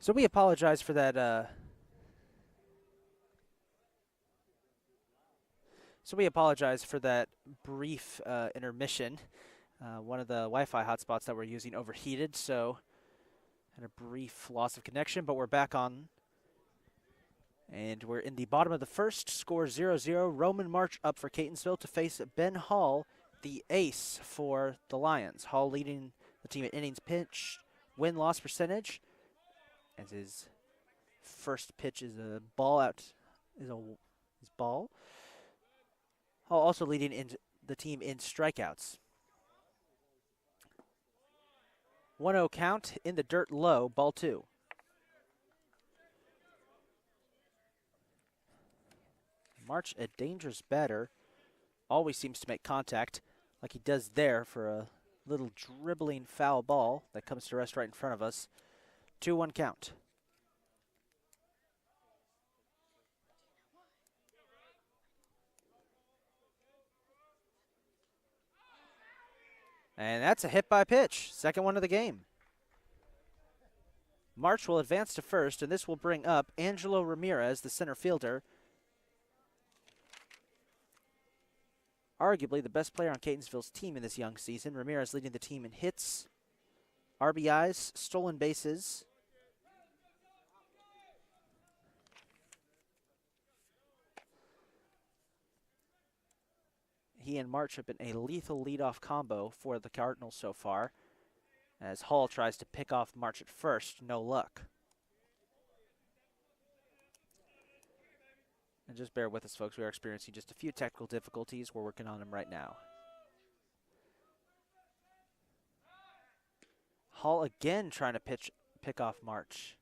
So we apologize for that. Brief intermission. One of the Wi-Fi hotspots that we're using overheated, so had a brief loss of connection, but we're back on. And we're in the bottom of the first, score 0-0. Roman March up for Catonsville to face Ben Hall, the ace for the Lions. Hall leading the team at innings pitched, win-loss percentage, as his first pitch is a ball out, is ball. Hall also leading in the team in strikeouts. 1-0 count in the dirt low, ball 2. March, a dangerous batter, always seems to make contact like he does there for a little dribbling foul ball that comes to rest right in front of us. 2-1 count. And that's a hit by pitch, second one of the game. March will advance to first, and this will bring up Angelo Ramirez, the center fielder. Arguably the best player on Catonsville's team in this young season. Ramirez leading the team in hits, RBIs, stolen bases. He and March have been a lethal leadoff combo for the Cardinals so far, as Hall tries to pick off March at first. No luck. And just bear with us, folks. We are experiencing just a few technical difficulties. We're working on them right now. Hall again trying to pick off March.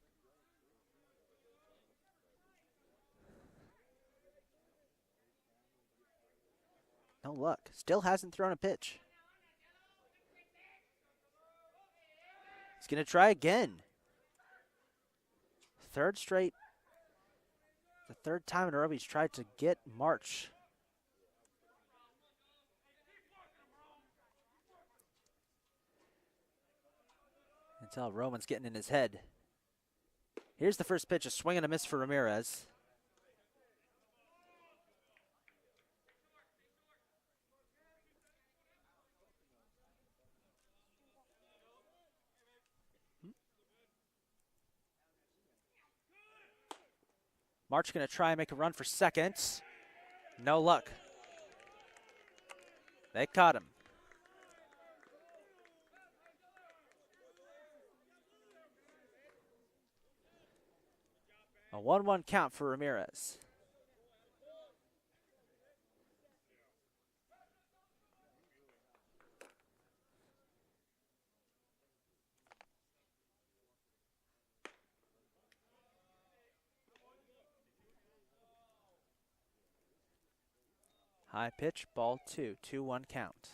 No luck. Still hasn't thrown a pitch. He's going to try again. Third straight. The third time in a row he's tried to get March. Until Roman's getting in his head. Here's the first pitch, a swing and a miss for Ramirez. March going to try and make a run for second. No luck. They caught him. A 1-1 count for Ramirez. High pitch, ball 2, 2-1 count.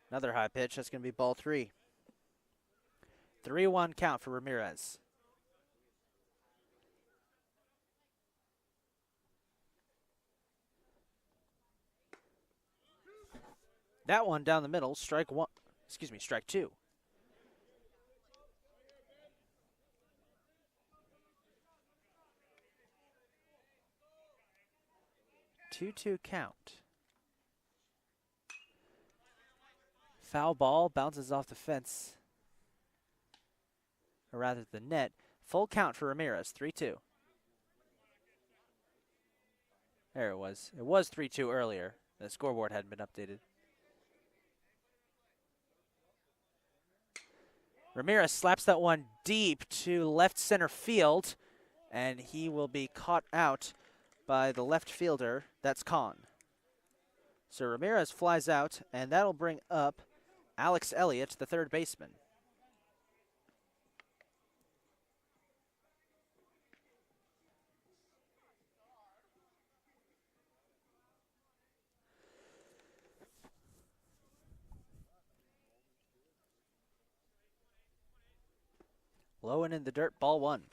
Another high pitch, that's going to be ball 3. 3-1 count for Ramirez. That one down the middle, strike 2. 2-2 count. Foul ball bounces off the fence, or rather the net. Full count for Ramirez, 3-2. There it was. It was 3-2 earlier. The scoreboard hadn't been updated. Ramirez slaps that one deep to left center field, and he will be caught out by the left fielder. That's Kahn. So Ramirez flies out, and that'll bring up Alex Elliott, the third baseman. Low and in the dirt, ball 1.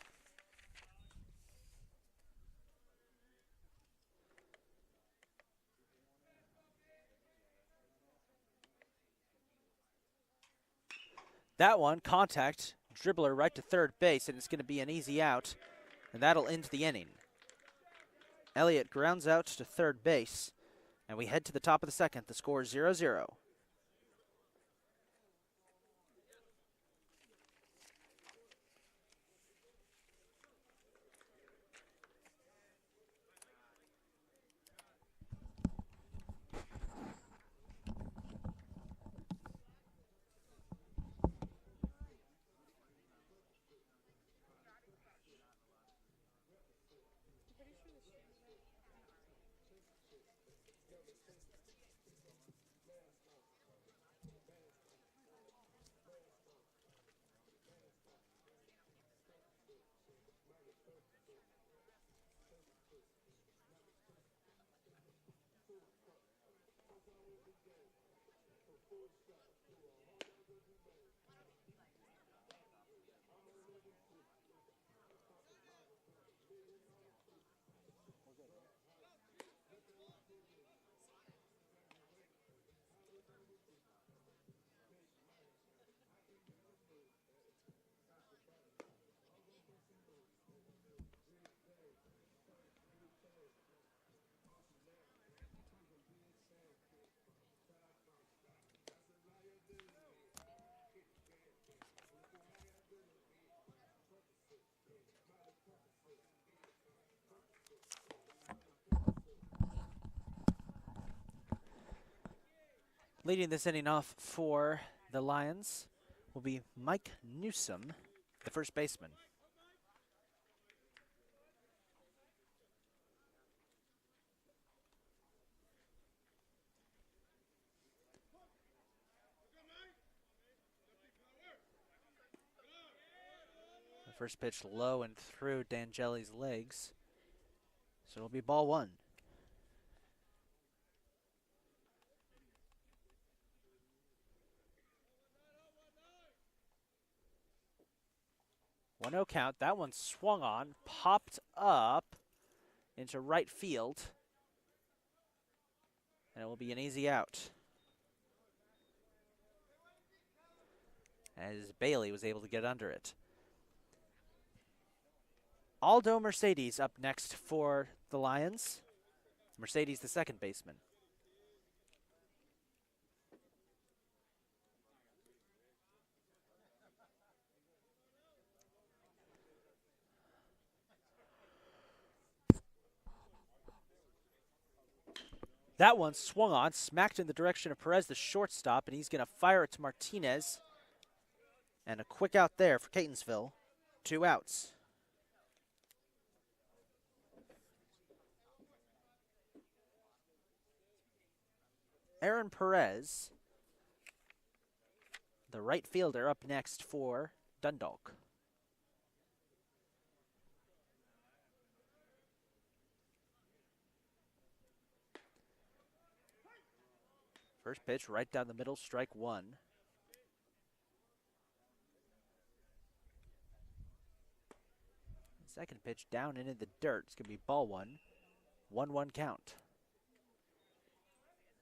That one, contact, dribbler right to third base, and it's going to be an easy out, and that'll end the inning. Elliott grounds out to third base, and we head to the top of the second. The score is 0-0. Leading this inning off for the Lions will be Mike Newsom, the first baseman. The first pitch low and through D'Angeli's legs, so it'll be ball one. One 0 count. That one swung on, popped up into right field, and it will be an easy out, as Bailey was able to get under it. Aldo Mercedes up next for the Lions. Mercedes, the second baseman. That one swung on, smacked in the direction of Perez, the shortstop, and he's going to fire it to Martinez. And a quick out there for Catonsville. 2 outs. Aaron Perez, the right fielder, up next for Dundalk. First pitch right down the middle, strike one. Second pitch down into the dirt. It's going to be ball one. 1-1 count.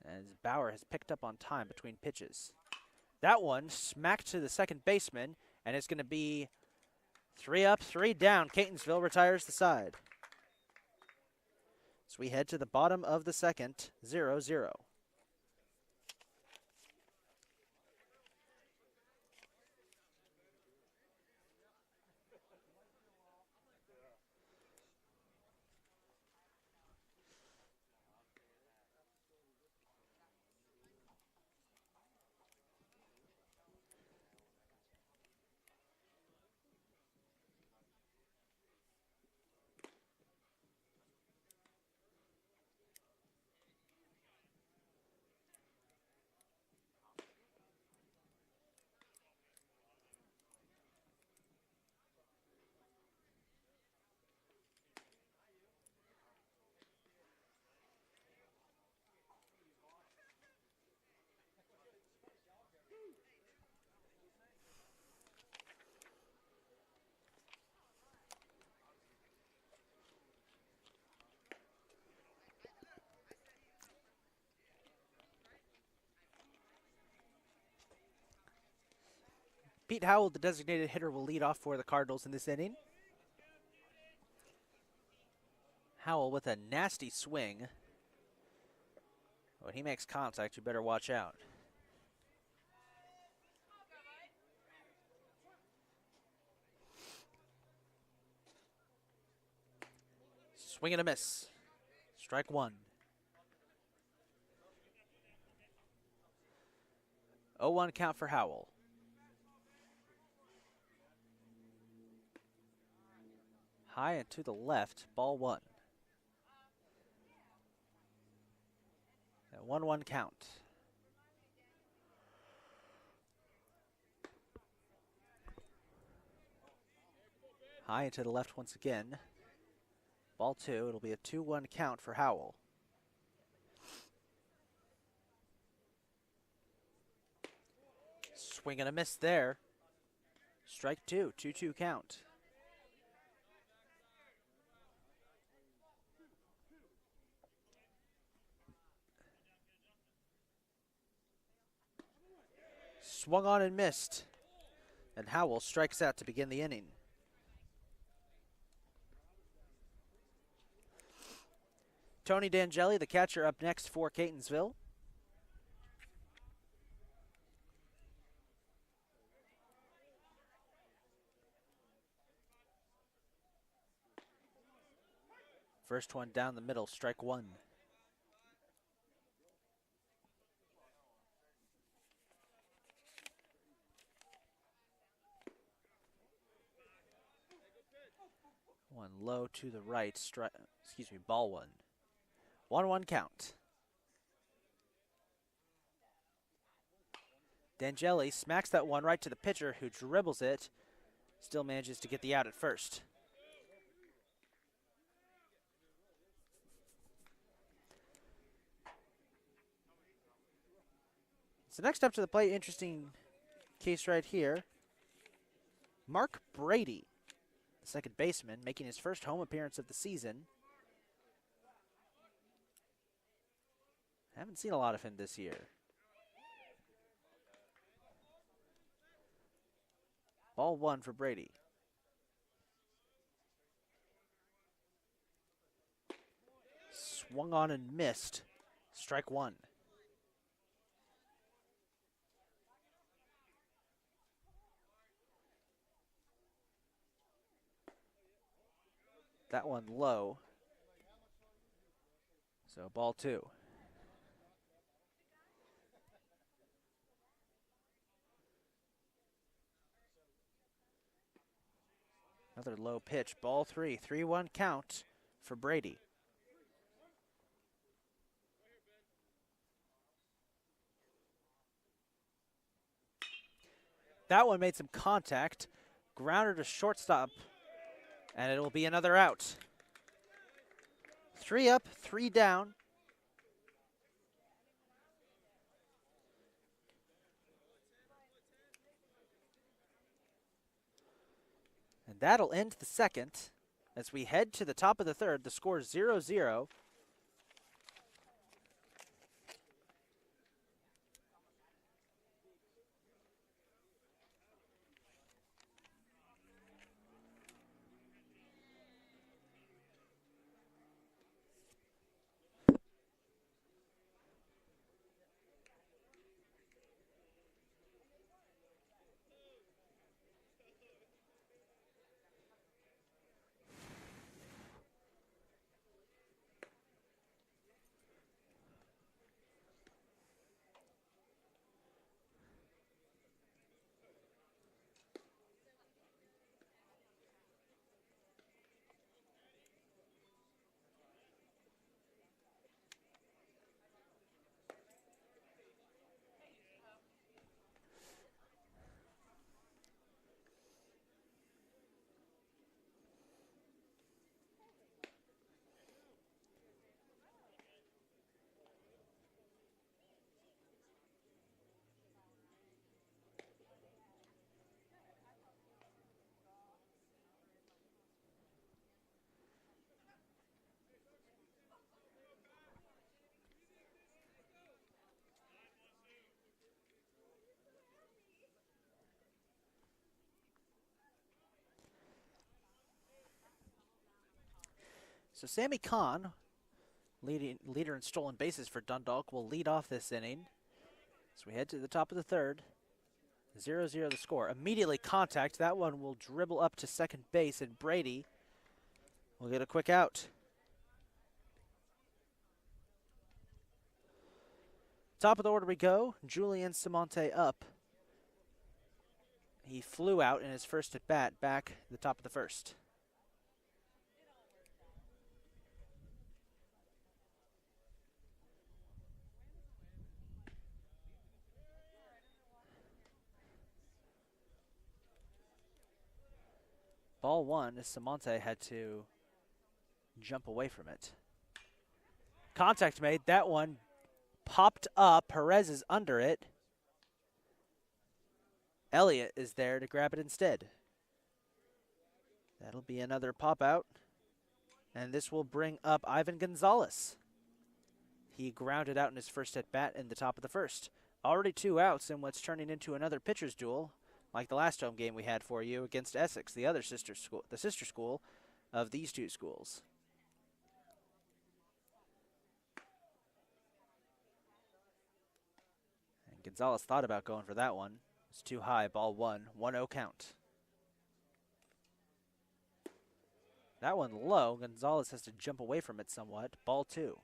As Bauer has picked up on time between pitches. That one smacked to the second baseman, and it's going to be 3 up, 3 down. Catonsville retires the side. So we head to the bottom of the second, 0-0. Pete Howell, the designated hitter, will lead off for the Cardinals in this inning. Howell with a nasty swing. When he makes contact, you better watch out. Swing and a miss. Strike one. 0-1 count for Howell. High and to the left, ball one. And 1-1 count. High and to the left once again. Ball two, it'll be a 2-1 count for Howell. Swing and a miss there. Strike two, 2-2 count. Swung on and missed. And Howell strikes out to begin the inning. Tony D'Angeli, the catcher, up next for Catonsville. First one down the middle, strike one. One low to the right, ball one. 1-1 count. D'Angeli smacks that one right to the pitcher, who dribbles it. Still manages to get the out at first. So next up to the plate, interesting case right here. Mark Brady, the second baseman, making his first home appearance of the season. Haven't seen a lot of him this year. Ball one for Brady. Swung on and missed. Strike one. That one low. So ball two. Another low pitch, ball three, 3-1 count for Brady. That one made some contact, grounded to shortstop, and it will be another out. 3 up, 3 down. And that'll end the second. As we head to the top of the third, the score is 0-0. So Sammy Kahn, leader in stolen bases for Dundalk, will lead off this inning. So we head to the top of the third. 0-0 the score. Immediately contact. That one will dribble up to second base, and Brady will get a quick out. Top of the order we go. Julian Fuller up. He flew out in his first at bat back at the top of the first. Ball one as Samonte had to jump away from it. Contact made. That one popped up. Perez is under it. Elliott is there to grab it instead. That'll be another pop out. And this will bring up Ivan Gonzalez. He grounded out in his first at bat in the top of the first. Already 2 outs in what's turning into another pitcher's duel, like the last home game we had for you against Essex, the other sister school of these two schools. And Gonzalez thought about going for that one. It's too high, ball one, 1-0 count. That one low. Gonzalez has to jump away from it somewhat. Ball two.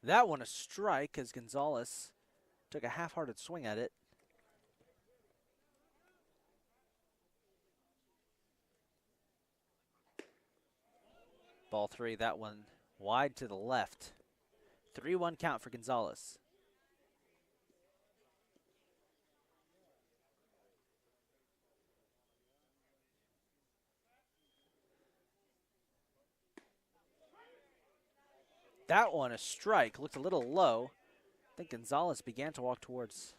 That one a strike as Gonzalez took a half-hearted swing at it. Ball three, that one wide to the left. 3-1 count for Gonzalez. That one a strike, looked a little low. I think Gonzalez began to walk towards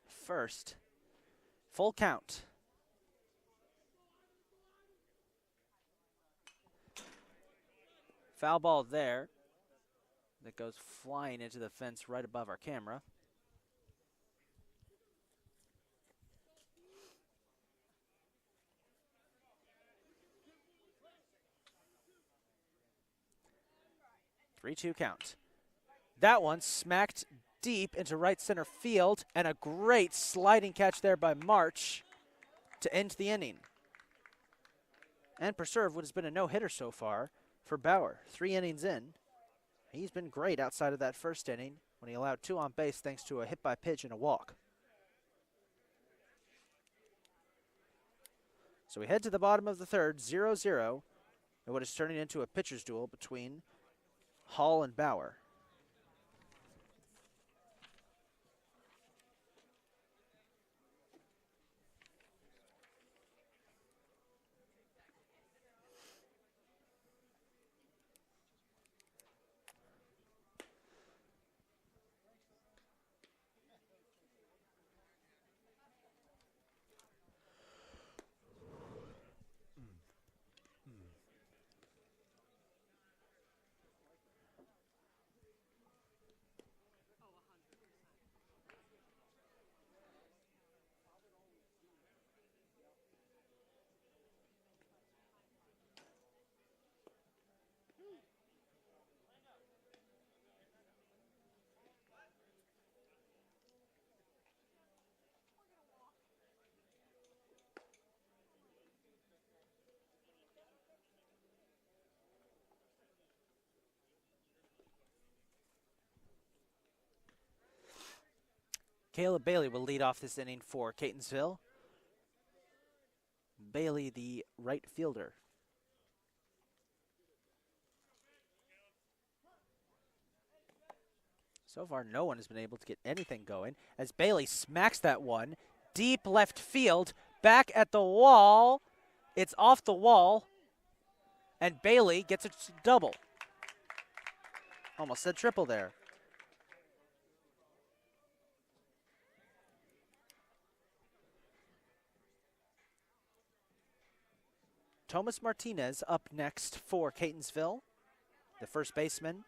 first. Full count. Foul ball there. That goes flying into the fence right above our camera. Three-two count. That one smacked deep into right center field, and a great sliding catch there by March to end the inning. And preserve what has been a no-hitter so far for Bauer. 3 innings in. He's been great outside of that first inning when he allowed 2 on base thanks to a hit by pitch and a walk. So we head to the bottom of the third, 0-0, and what is turning into a pitcher's duel between Hall and Bauer. Caleb Bailey will lead off this inning for Catonsville. Bailey, the right fielder. So far, no one has been able to get anything going as Bailey smacks that one deep left field, back at the wall. It's off the wall, and Bailey gets a double. Almost said triple there. Thomas Martinez up next for Catonsville, the first baseman.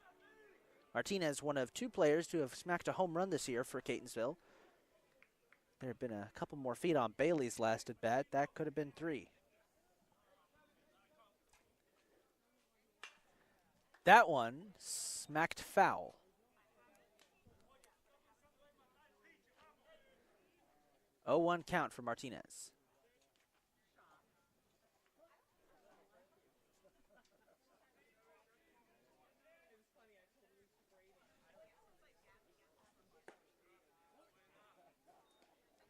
Martinez, one of 2 players to have smacked a home run this year for Catonsville. there had been a couple more feet on Bailey's last at bat, that could have been 3. That one smacked foul. Oh, 1 count for Martinez.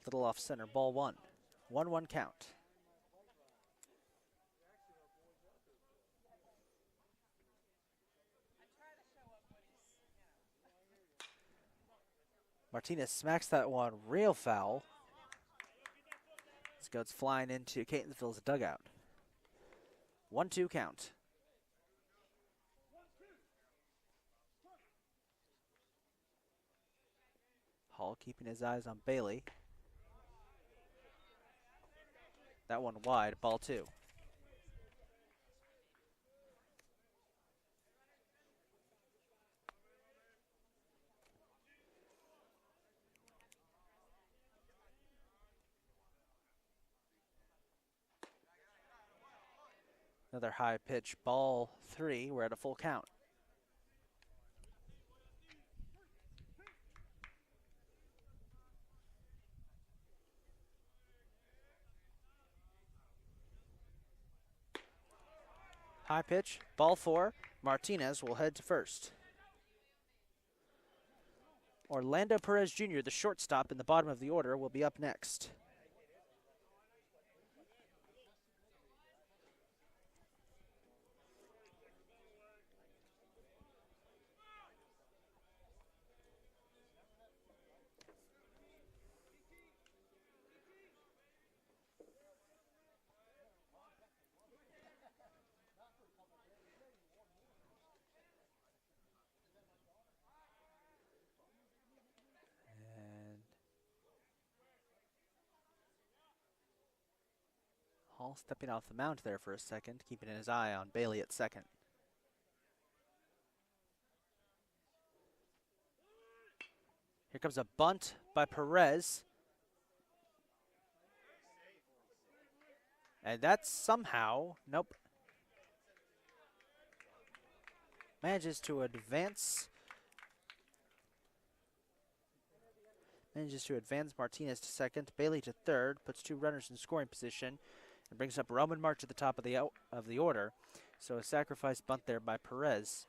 Little off center, ball 1. 1-1 count. Martinez smacks that one real foul. This goes flying into Catonsville's dugout. 1-2 count. Hall keeping his eyes on Bailey. That one wide, ball 2. Another high pitch, ball 3. We're at a full count. High pitch, ball 4. Martinez will head to first. Orlando Perez Jr., the shortstop in the bottom of the order, will be up next. Hall stepping off the mound there for a second, keeping his eye on Bailey at second. Here comes a bunt by Perez. And that's somehow, nope. Manages to advance Martinez to second, Bailey to third, puts 2 runners in scoring position, and brings up Roman March at the top of the order. So a sacrifice bunt there by Perez.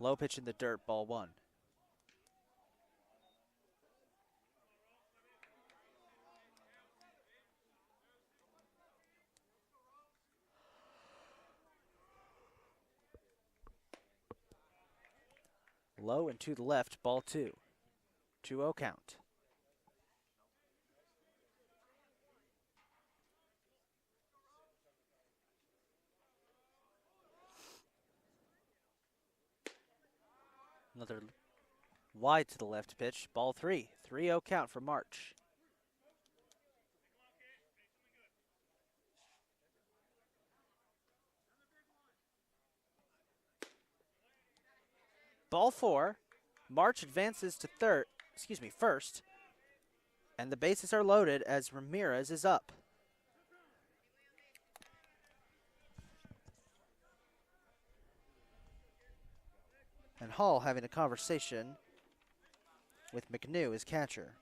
Low pitch in the dirt, ball 1. Low and to the left, ball 2. 2-0 count. Another wide to the left pitch, ball 3. 3-0 count for March. Ball 4. March advances to first. And the bases are loaded as Ramirez is up. And Hall having a conversation with McNew, his catcher.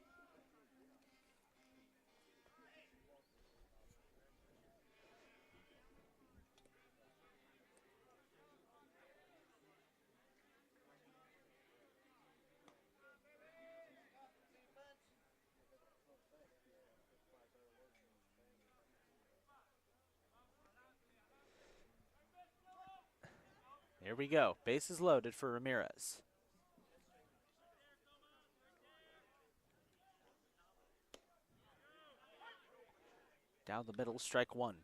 Here we go. Bases loaded for Ramirez. Down the middle, strike 1.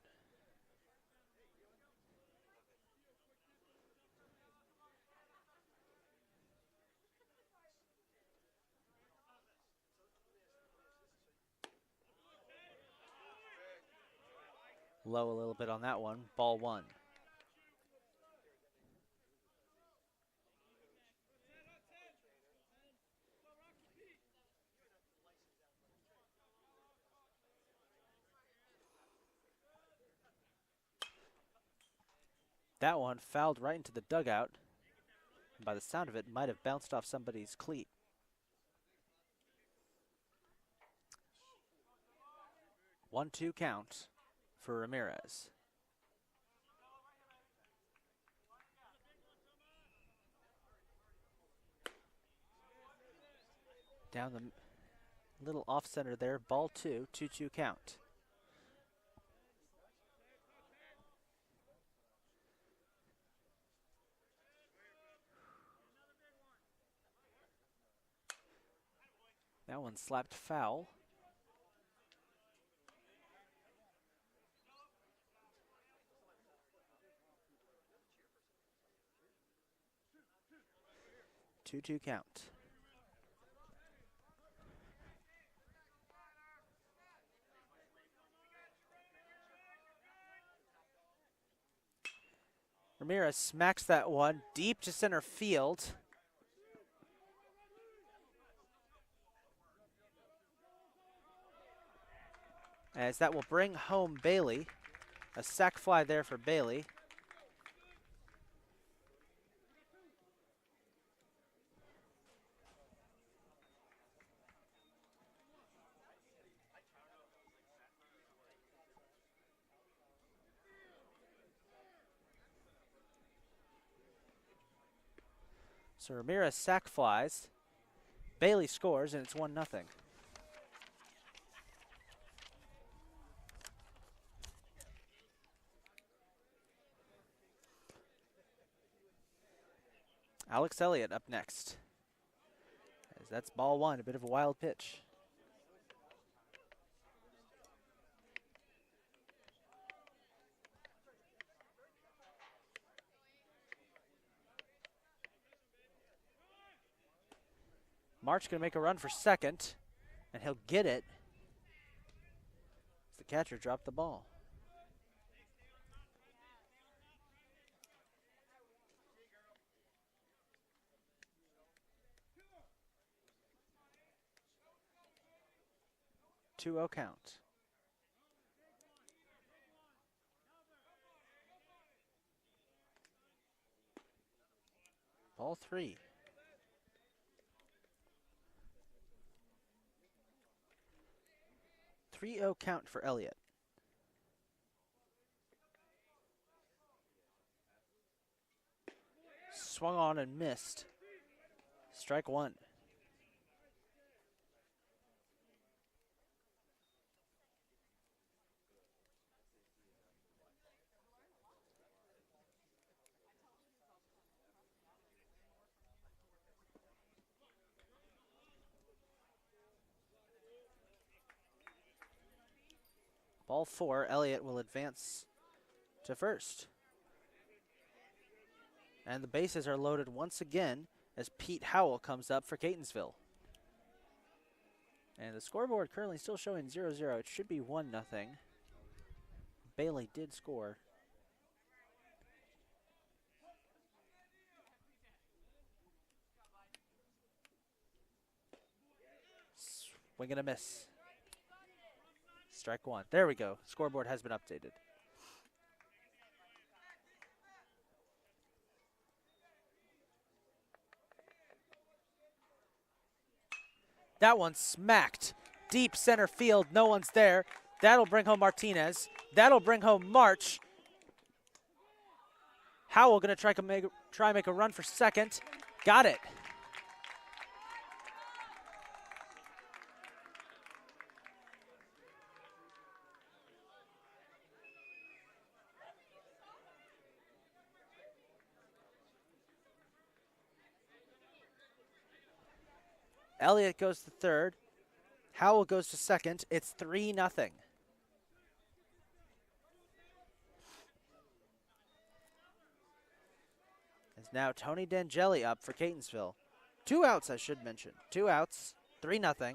Low a little bit on that one. Ball 1. That one fouled right into the dugout. And by the sound of it, might have bounced off somebody's cleat. One-two count for Ramirez. Down the little off center there, ball 2, 2-2 count. That one slapped foul. Two count. Ramirez smacks that one deep to center field. As that will bring home Bailey. A sac fly there for Bailey. So Ramirez sac flies. Bailey scores, and it's 1-0. Alex Elliott up next. As that's ball 1, a bit of a wild pitch. March going to make a run for second, and he'll get it as the catcher dropped the ball. Two-oh count. Ball 3. Three-oh count for Elliott. Swung on and missed. Strike 1. Ball 4, Elliott will advance to first. And the bases are loaded once again as Pete Howell comes up for Catonsville. And the scoreboard currently still showing 0-0. It should be 1-0. Bailey did score. Swing and a miss. Strike 1. There we go. Scoreboard has been updated. That one smacked. Deep center field. No one's there. That'll bring home Martinez. That'll bring home March. Howell going to try and make a run for second. Got it. Elliott goes to third. Howell goes to second. It's 3-0. It's now Tony D'Angeli up for Catonsville. 2 outs, I should mention. 2 outs, 3-0.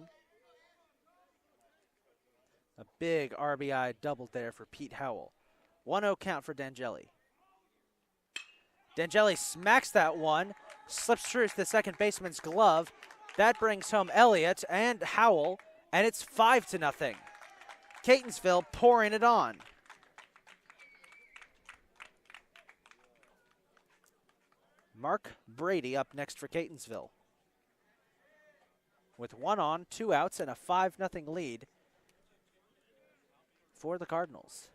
A big RBI double there for Pete Howell. 1-0 count for D'Angeli. D'Angeli smacks that one, slips through to the second baseman's glove. That brings home Elliott and Howell, and it's 5-0. Catonsville pouring it on. Mark Brady up next for Catonsville. With 1 on, 2 outs, and a 5-0 lead for the Cardinals.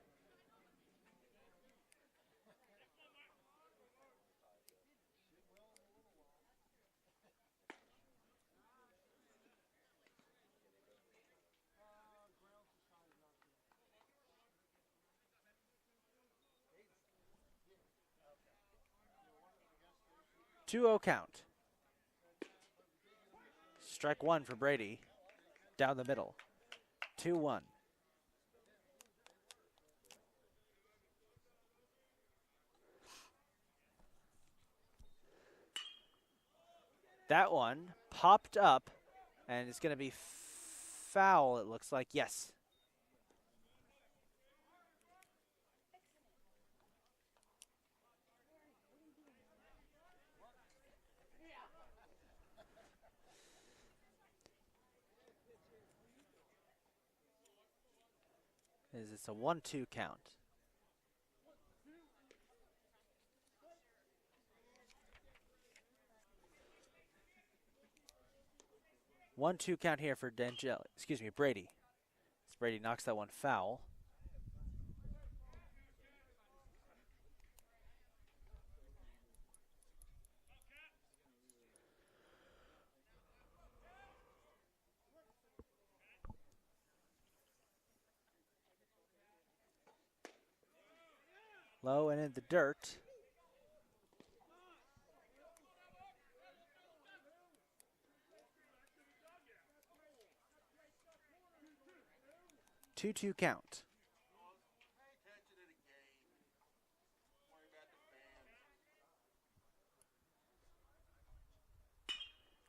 Two-0 count. Strike one for Brady. Down the middle. 2-1. That one popped up, and it's going to be foul, it looks like. Yes. It's a 1-2 count. One-two count here for Brady. As Brady knocks that one foul. Low and in the dirt. Two-two count.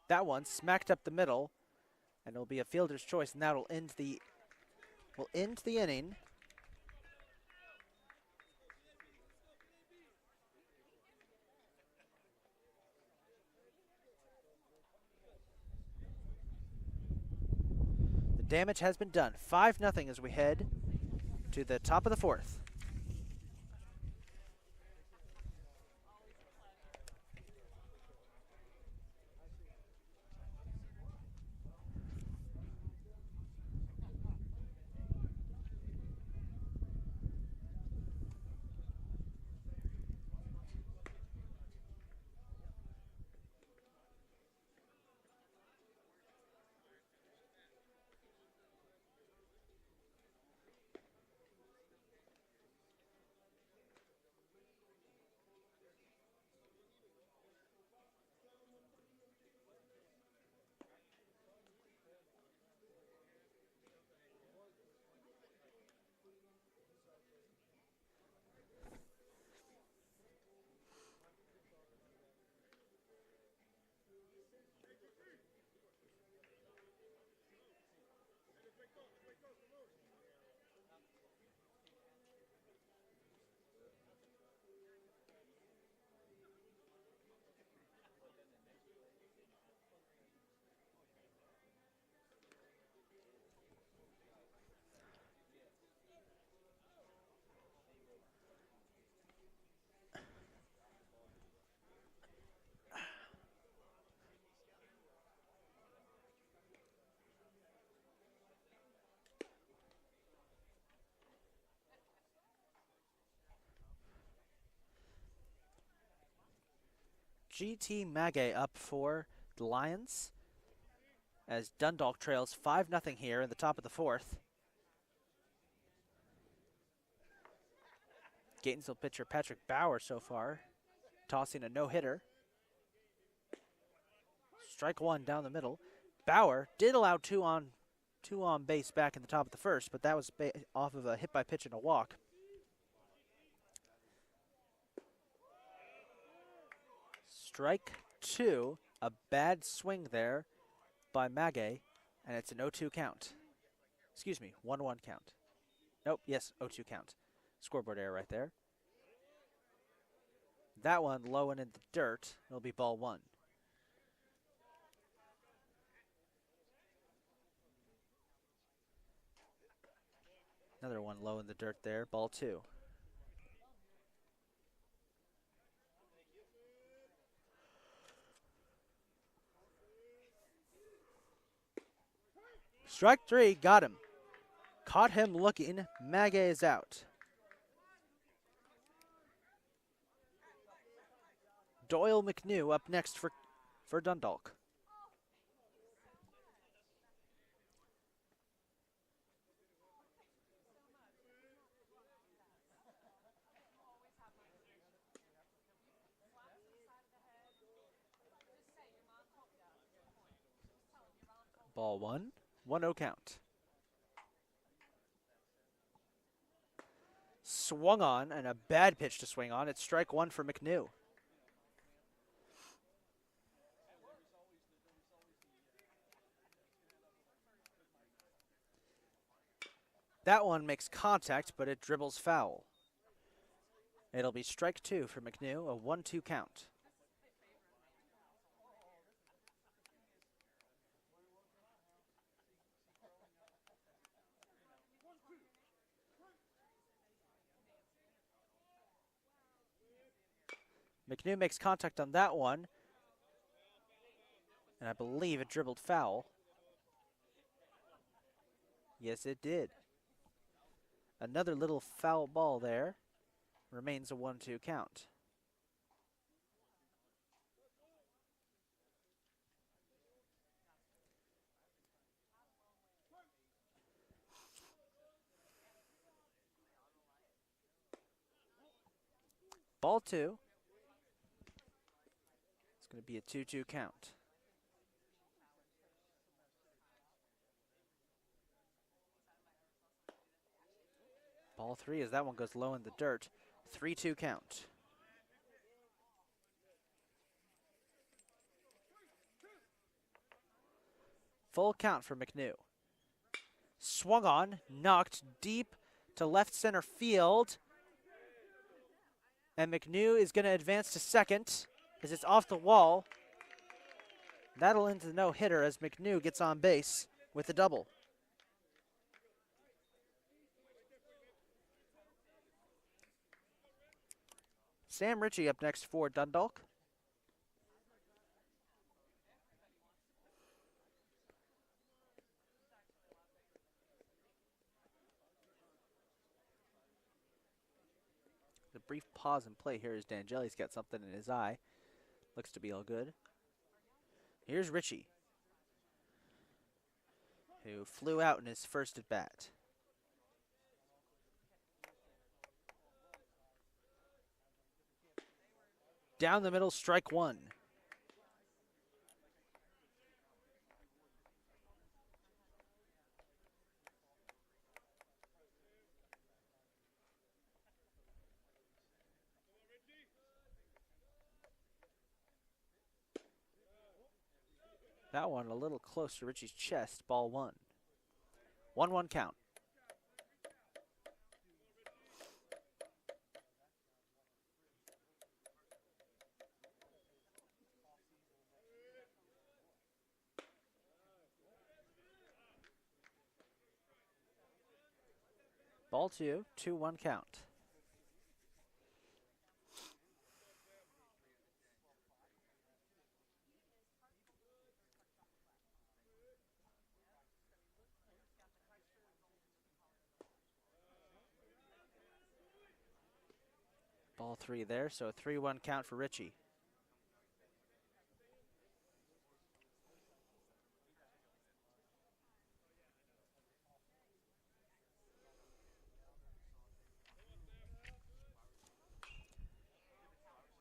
That one smacked up the middle, and it'll be a fielder's choice, and that'll end the inning. The damage has been done. 5-0 as we head to the top of the fourth. GT Magay up for the Lions as Dundalk trails 5-0 here in the top of the fourth. Catonsville pitcher Patrick Bauer so far tossing a no-hitter. Strike one down the middle. Bauer did allow two on base back in the top of the first, but that was off of a hit by pitch and a walk. Strike two, a bad swing there by Magay, and it's an 0-2 count. Excuse me, 1-1 count. Nope, yes, 0-2 count. Scoreboard error right there. That one low and in the dirt. It'll be ball one. Another one low in the dirt there, ball two. Strike three, got him. Caught him looking. Maggie is out. Doyle McNew up next for Dundalk. Ball one, 1-0 count. Swung on, and a bad pitch to swing on. It's strike one for McNew. That one makes contact, but it dribbles foul. It'll be strike two for McNew, a 1-2 count. McNew makes contact on that one, and I believe it dribbled foul. Yes, it did. Another little foul ball there. Remains a 1-2 count. Ball two. It's going to be a 2-2 count. Ball three as that one goes low in the dirt. 3-2 count. Full count for McNew. Swung on, knocked deep to left center field. And McNew is going to advance to second as it's off the wall. That'll end the no-hitter as McNew gets on base with a double. Sam Ritchie up next for Dundalk. The brief pause in play here as D'Angeli's got something in his eye. Looks to be all good. Here's Ritchie, who flew out in his first at bat. Down the middle, strike one. That one a little close to Ritchie's chest, ball one. 1-1 count. Ball two, 2-1 count. Ball three there, so a 3-1 count for Ritchie.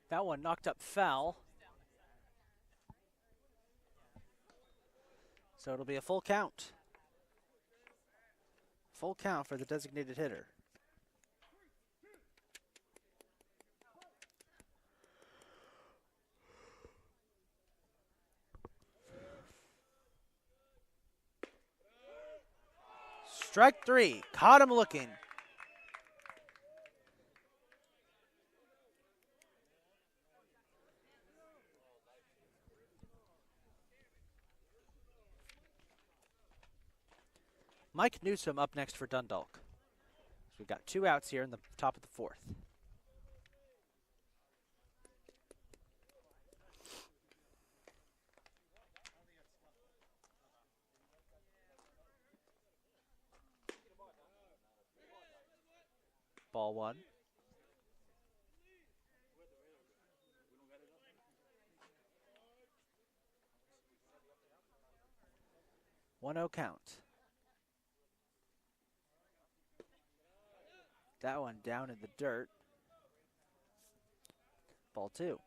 That one knocked up foul. So it'll be a full count. Full count for the designated hitter. Strike three, caught him looking. Mike Newsom up next for Dundalk. So we've got 2 outs here in the top of the 4th. Ball one. One 0 count. That one down in the dirt. Ball two.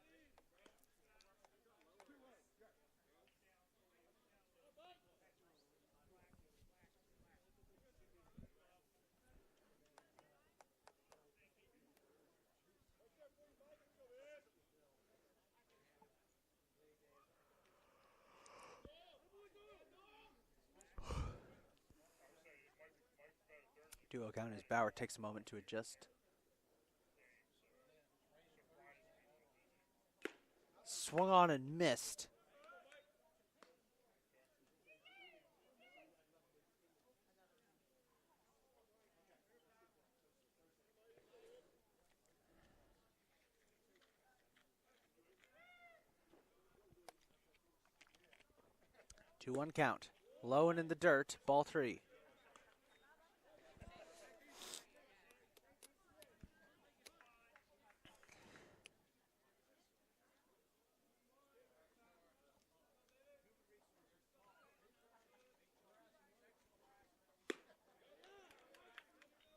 Duo count as Bauer takes a moment to adjust. Swung on and missed. Two one count. Low and in the dirt. Ball three.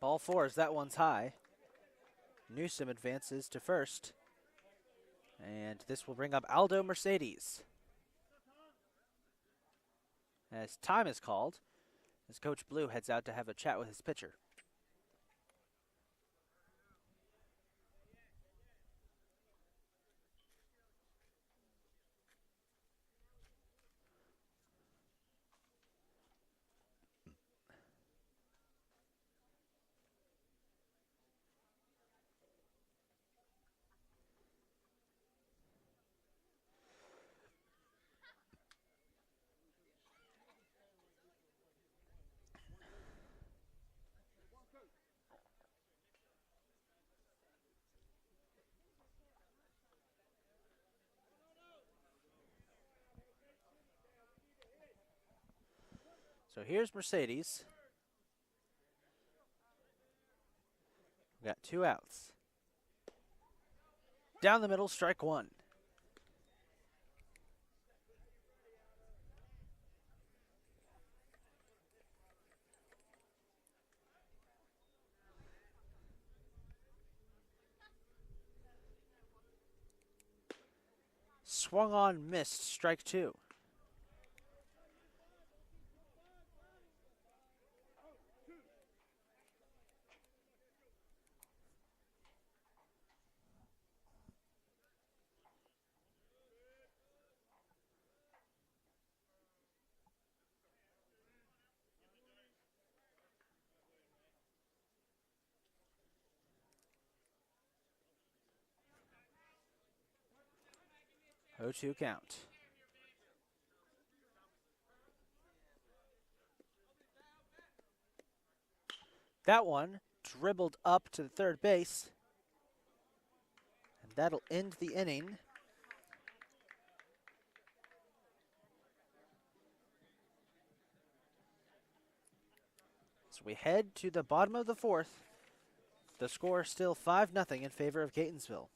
Ball four as that one's high. Newsom advances to first. And this will bring up Aldo Mercedes. As time is called, as Coach Blue heads out to have a chat with his pitcher. So here's Mercedes. We got 2 outs. Down the middle, strike one. Swung on, missed, strike two. Oh, 2 count. That one dribbled up to the third base. And that'll end the inning. So we head to the bottom of the fourth. The score is still 5-0 in favor of Catonsville.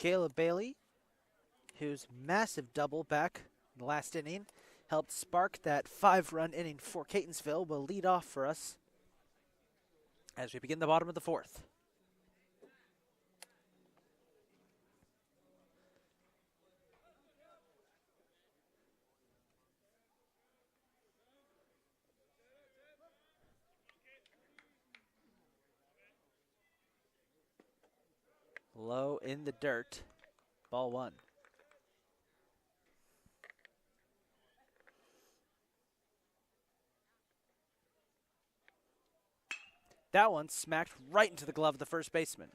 Caleb Bailey, whose massive double back in the last inning helped spark that 5-run inning for Catonsville, will lead off for us as we begin the bottom of the 4th. Low in the dirt, ball 1. That one smacked right into the glove of the first baseman.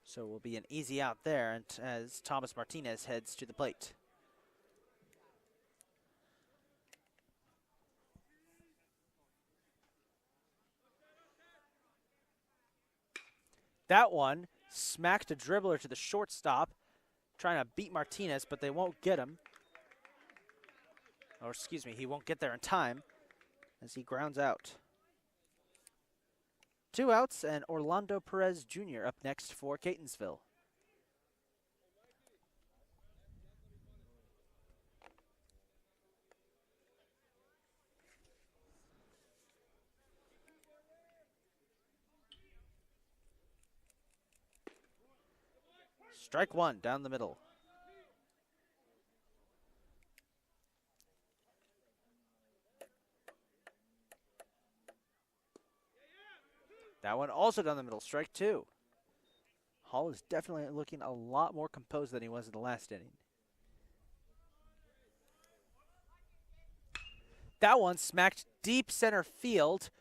So it will be an easy out there and as Thomas Martinez heads to the plate. That one smacked a dribbler to the shortstop, trying to beat Martinez, but they won't get him. Or excuse me, he won't get there in time as he grounds out. 2 outs and Orlando Perez Jr. up next for Catonsville. Strike 1 down the middle. That one also down the middle, strike 2. Hall is definitely looking a lot more composed than he was in the last inning. That one smacked deep center field,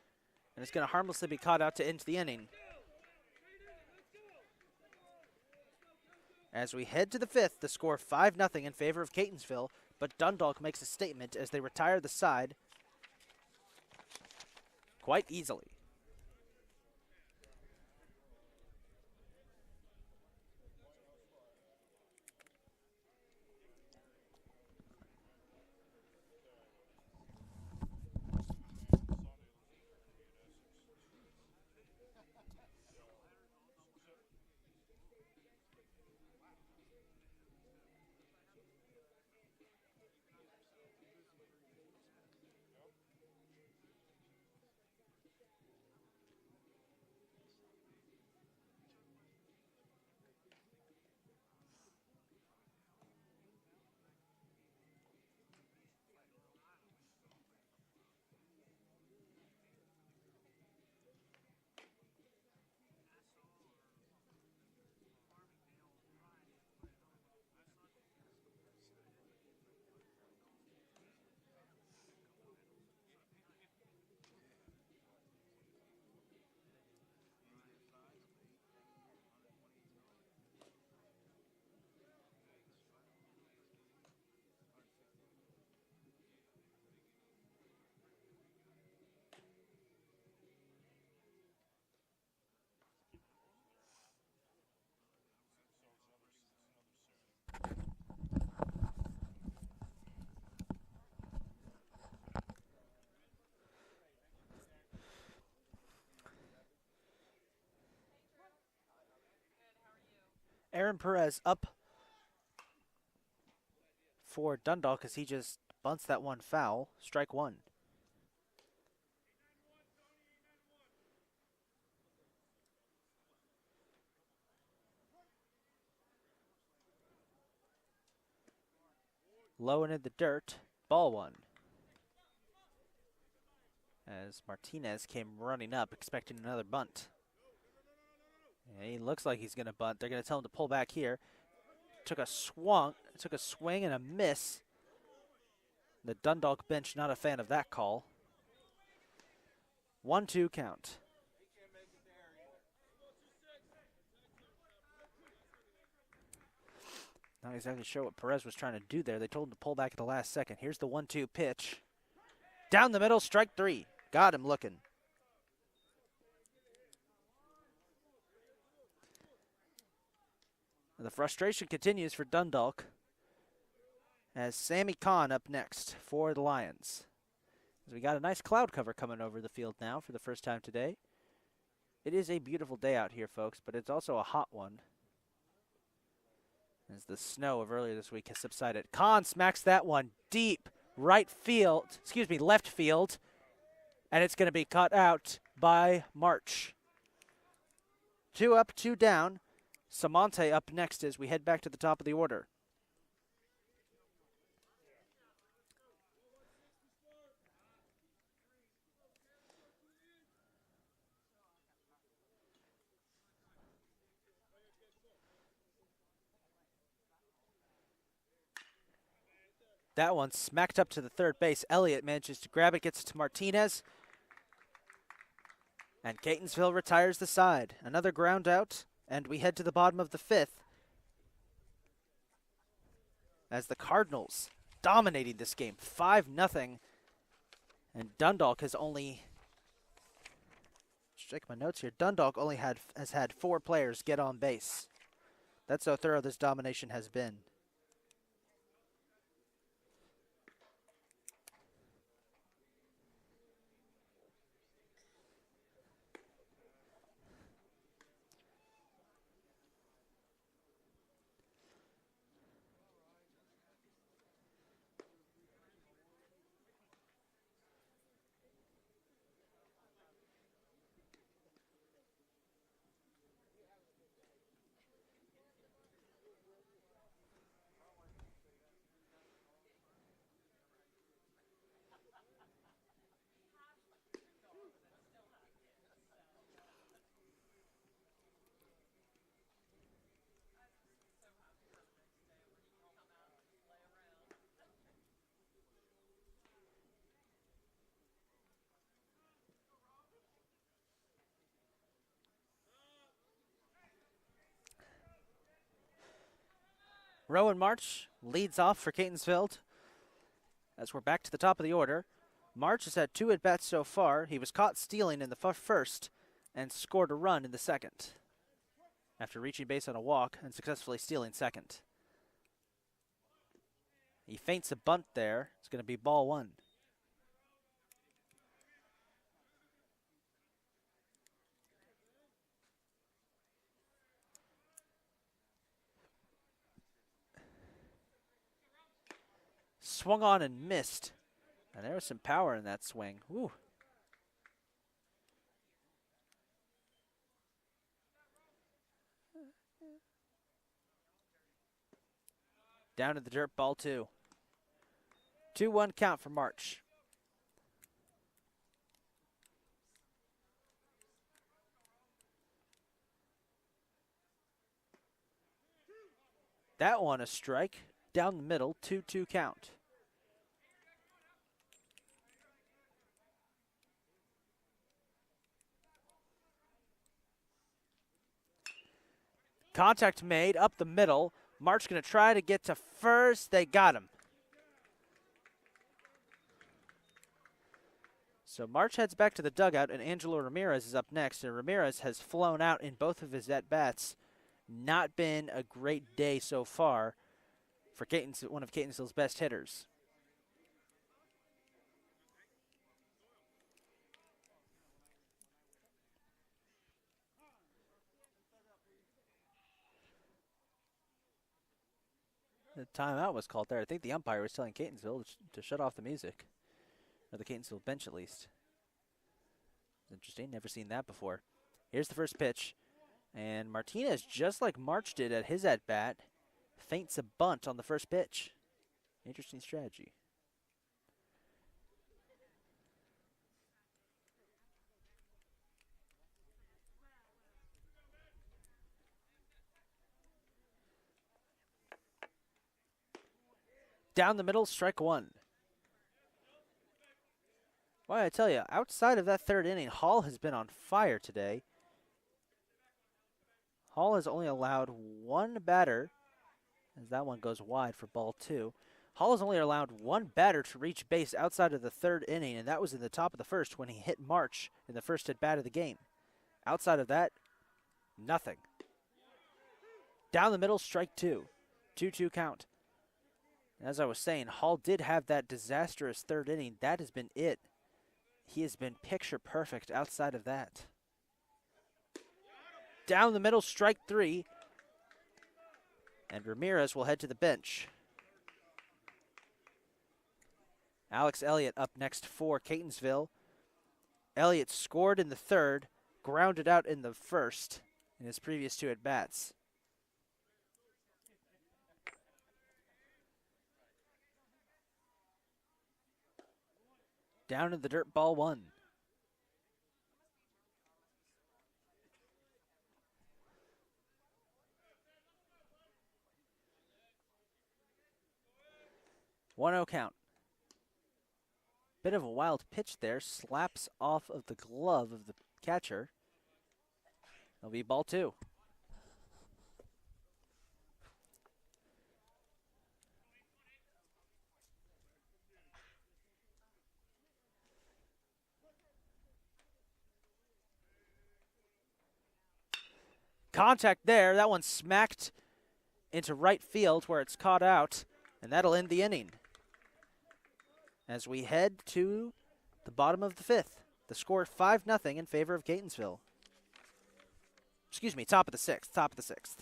and it's going to harmlessly be caught out to end the inning. As we head to the 5th, the score 5-0 in favor of Catonsville, but Dundalk makes a statement as they retire the side quite easily. Aaron Perez up for Dundalk as he just bunts that one foul. Strike 1. Low and in the dirt. Ball 1. As Martinez came running up expecting another bunt. And he looks like he's going to bunt. They're going to tell him to pull back here. Took a swing and a miss. The Dundalk bench not a fan of that call. 1-2 count. Not exactly sure what Perez was trying to do there. They told him to pull back at the last second. Here's the 1-2 pitch. Down the middle, strike 3. Got him looking. The frustration continues for Dundalk as Sammy Kahn up next for the Lions. We got a nice cloud cover coming over the field now for the first time today. It is a beautiful day out here, folks, but it's also a hot one, as the snow of earlier this week has subsided. Kahn smacks that one deep left field, and it's going to be cut out by March. 2 up, 2 down. Samante up next as we head back to the top of the order. That one smacked up to the third base. Elliott manages to grab it, gets it to Martinez. And Catonsville retires the side. Another ground out, and we head to the bottom of the 5th. As the Cardinals dominating this game, 5-0. And Dundalk has only, check my notes here, Dundalk only has had 4 players get on base. That's how thorough this domination has been. Rowan March leads off for Catonsville as we're back to the top of the order. March has had 2 at-bats so far. He was caught stealing in the first and scored a run in the second after reaching base on a walk and successfully stealing second. He feints a bunt there. It's going to be ball 1. Swung on and missed. And there was some power in that swing. Woo. Down to the dirt, ball 2. 2-1 count for March. That one a strike. Down the middle, 2-2 count. Contact made up the middle. March going to try to get to first. They got him. So March heads back to the dugout, and Angelo Ramirez is up next. And Ramirez has flown out in both of his at-bats. Not been a great day so far for one of Catonsville's best hitters. The timeout was called there. I think the umpire was telling Catonsville to shut off the music. Or the Catonsville bench, at least. Interesting. Never seen that before. Here's the first pitch. And Martinez, just like March did at his at-bat, feints a bunt on the first pitch. Interesting strategy. Down the middle, strike 1. Well, I tell you, outside of that third inning, Hall has been on fire today. Hall has only allowed 1 batter, as that one goes wide for ball 2. Hall has only allowed 1 batter to reach base outside of the third inning, and that was in the top of the first when he hit March in the first at-bat of the game. Outside of that, nothing. Down the middle, strike 2. 2-2 count. As I was saying, Hall did have that disastrous third inning. That has been it he has been picture perfect outside of that. Down the middle, strike 3. And Ramirez will head to the bench. Alex Elliott up next for Catonsville. Elliott scored in the third, grounded out in the first in his previous 2 at-bats. Down in the dirt, ball 1. One 0 count. Bit of a wild pitch there. Slaps off of the glove of the catcher. It'll be ball 2. Contact there. That one smacked into right field where it's caught out, and that'll end the inning. As we head to the bottom of the 5th, the score 5-0 in favor of Catonsville. Excuse me, top of the 6th.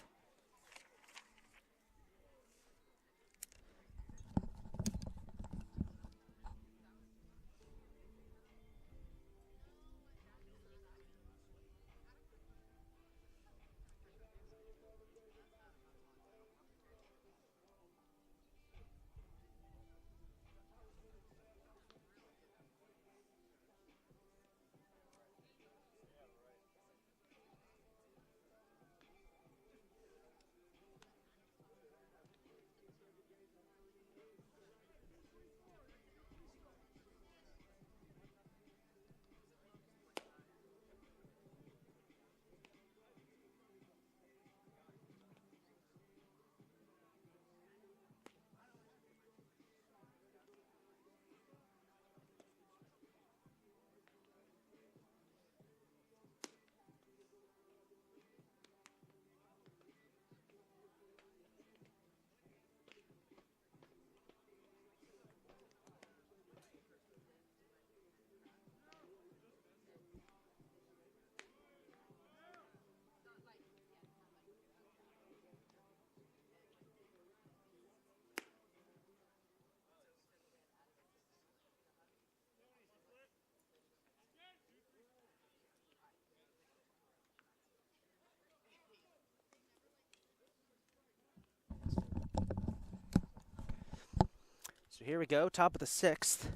So here we go, top of the 6th.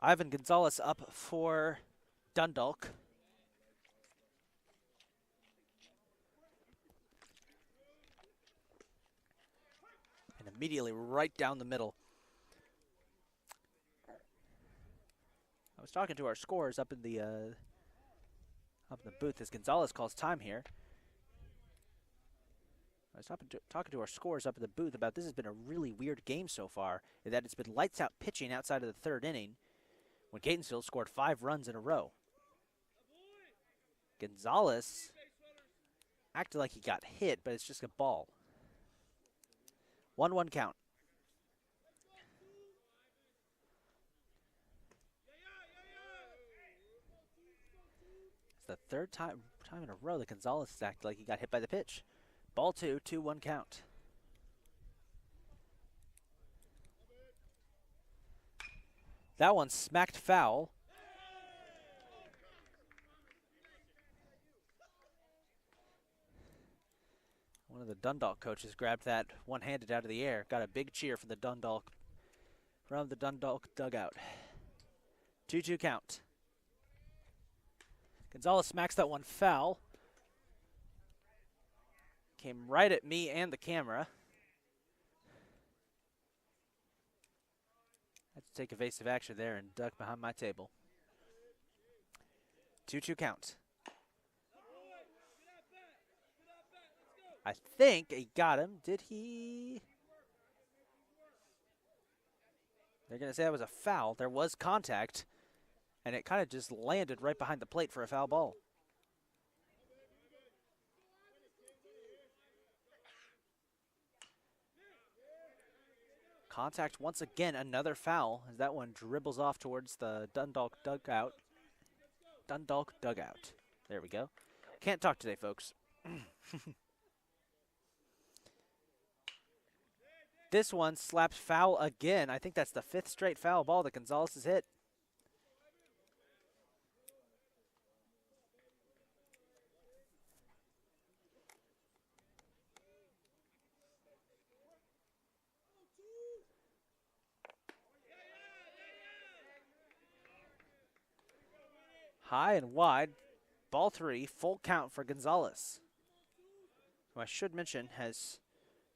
Ivan Gonzalez up for Dundalk. And immediately right down the middle. I was talking to our scorers up in the booth as Gonzalez calls time here. I was talking to our scorers up in the booth about this has been a really weird game so far, in that it's been lights out pitching outside of the 3rd inning when Catonsville scored 5 runs in a row. Gonzalez acted like he got hit, but it's just a ball. 1-1 count. It's the 3rd time in a row that Gonzalez has acted like he got hit by the pitch. Ball 2, 2-1 count. That one smacked foul. One of the Dundalk coaches grabbed that one-handed out of the air. Got a big cheer from the Dundalk dugout. 2-2 count. Gonzalez smacks that one foul. Came right at me and the camera. Had to take evasive action there and duck behind my table. 2-2 count. I think he got him. Did he? They're going to say that was a foul. There was contact, and it kind of just landed right behind the plate for a foul ball. Contact once again, another foul as that one dribbles off towards the Dundalk dugout. Dundalk dugout. There we go. Can't talk today, folks. This one slapped foul again. I think that's the 5th straight foul ball that Gonzalez has hit. High and wide. Ball 3, full count for Gonzalez, who I should mention has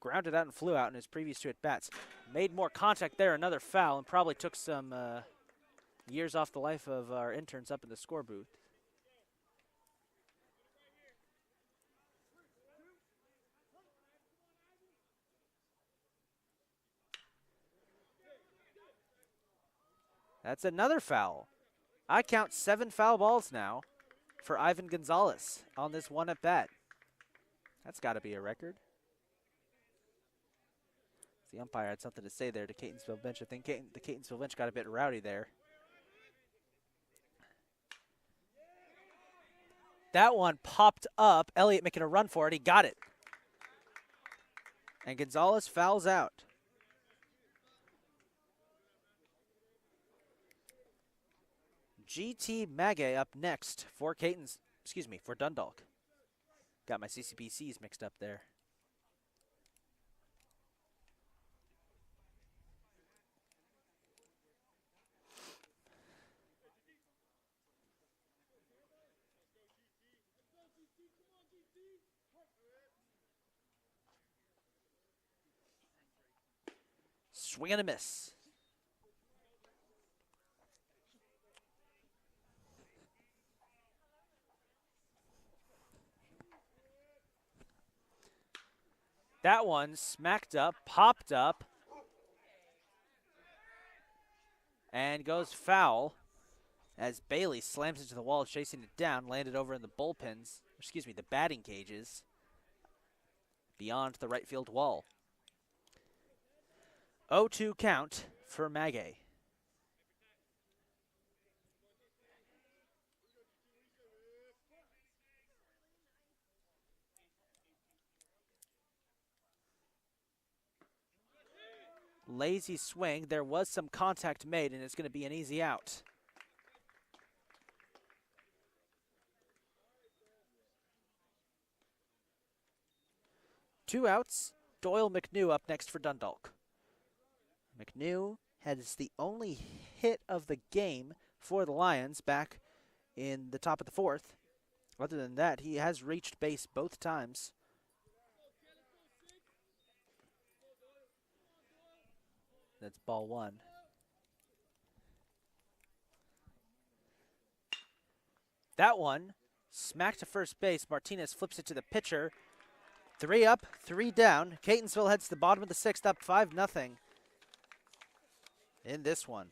grounded out and flew out in his previous 2 at-bats. Made more contact there, another foul, and probably took some years off the life of our interns up in the score booth. That's another foul. I count 7 foul balls now for Ivan Gonzalez on this 1 at-bat. That's got to be a record. The umpire had something to say there to Catonsville bench. I think the Catonsville bench got a bit rowdy there. That one popped up. Elliott making a run for it. He got it. And Gonzalez fouls out. GT Magay up next for for Dundalk. Got my CCBCs mixed up there. Swing and a miss. That one smacked up, popped up, and goes foul as Bailey slams into the wall, chasing it down, landed over in the the batting cages beyond the right field wall. 0-2 count for Magay. Lazy swing. There was some contact made, and it's going to be an easy out. Two outs. Doyle McNew up next for Dundalk. McNew has the only hit of the game for the Lions back in the top of the 4th. Other than that, he has reached base both times. That's ball 1. That one smacked to first base. Martinez flips it to the pitcher. 3 up, 3 down. Catonsville heads to the bottom of the 6th, up 5-0 in this one.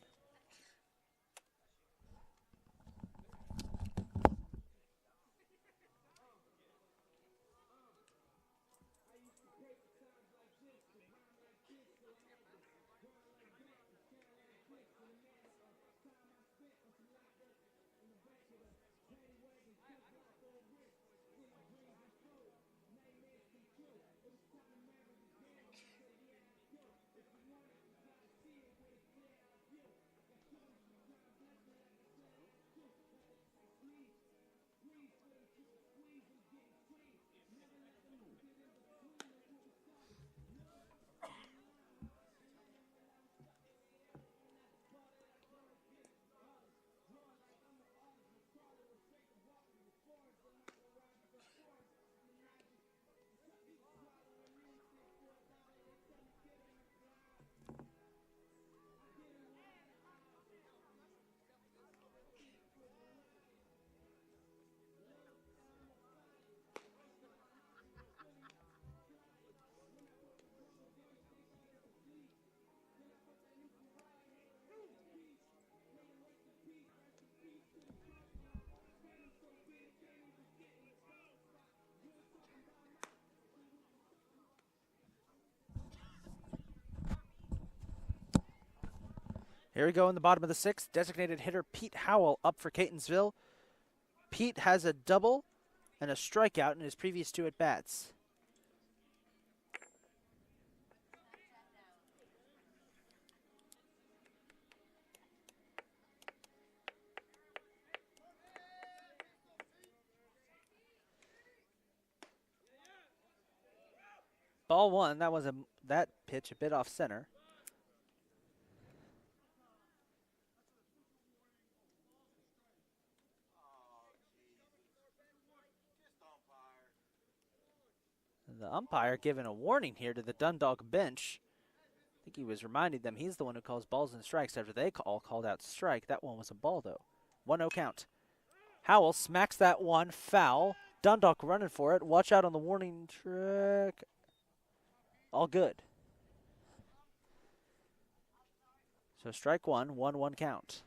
Here we go in the bottom of the sixth. Designated hitter Pete Howell up for Catonsville. Pete has a double and a strikeout in his previous 2 at-bats. Ball 1. That was that pitch a bit off center. The umpire giving a warning here to the Dundalk bench. I think he was reminding them he's the one who calls balls and strikes after they all called out strike. That one was a ball, though. 1-0 count. Howell smacks that one foul. Dundalk running for it. Watch out on the warning track. All good. So strike 1, 1-1 count.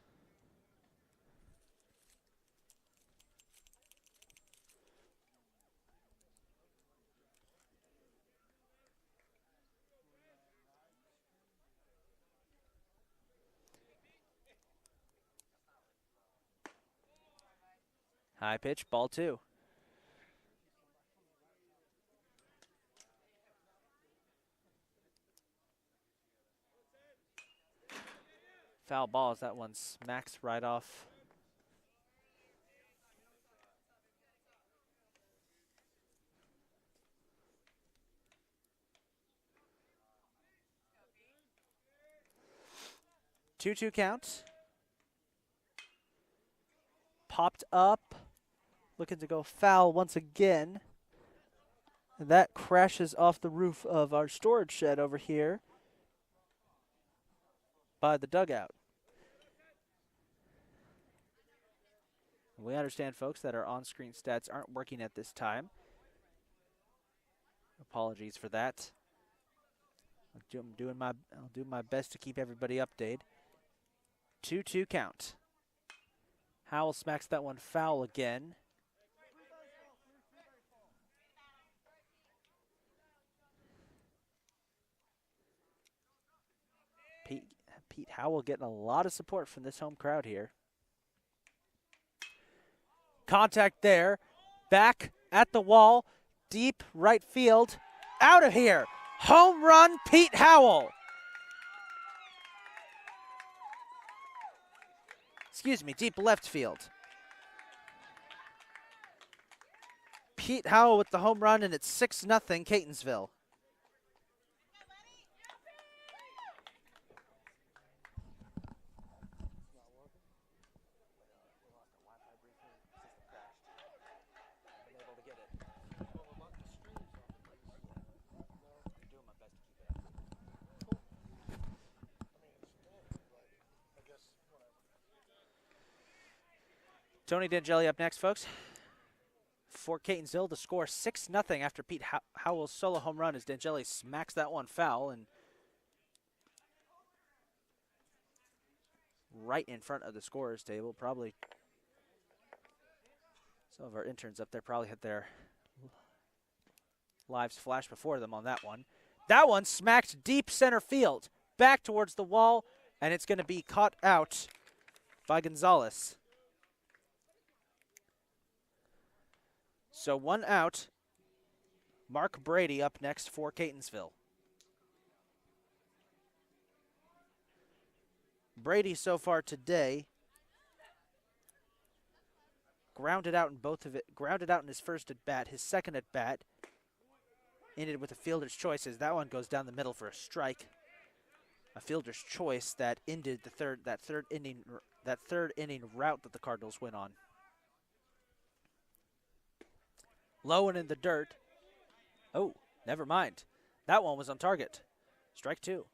High pitch, ball 2. Foul ball as that one smacks right off. Two count. Popped up. Looking to go foul once again. And that crashes off the roof of our storage shed over here by the dugout. We understand, folks, that our on-screen stats aren't working at this time. Apologies for that. I'll do my best to keep everybody updated. 2-2 count. Howell smacks that one foul again. Pete Howell getting a lot of support from this home crowd here. Contact there. Back at the wall. Deep right field. Out of here. Home run, Pete Howell. Excuse me, deep left field. Pete Howell with the home run, and it's 6-0 Catonsville. Tony D'Angeli up next, folks. For Catonsville, the score 6-0 after Pete Howell's solo home run as D'Angeli smacks that one foul and right in front of the scorer's table. Probably some of our interns up there probably had their lives flash before them on that one. That one smacked deep center field, back towards the wall, and it's going to be caught out by Gonzalez. So 1 out. Mark Brady up next for Catonsville. Brady so far today grounded out in his first at bat. His second at bat ended with a fielder's choice as that one goes down the middle for a strike. A fielder's choice that ended that third inning route that the Cardinals went on. Low and in the dirt. Oh, never mind. That one was on target. Strike 2.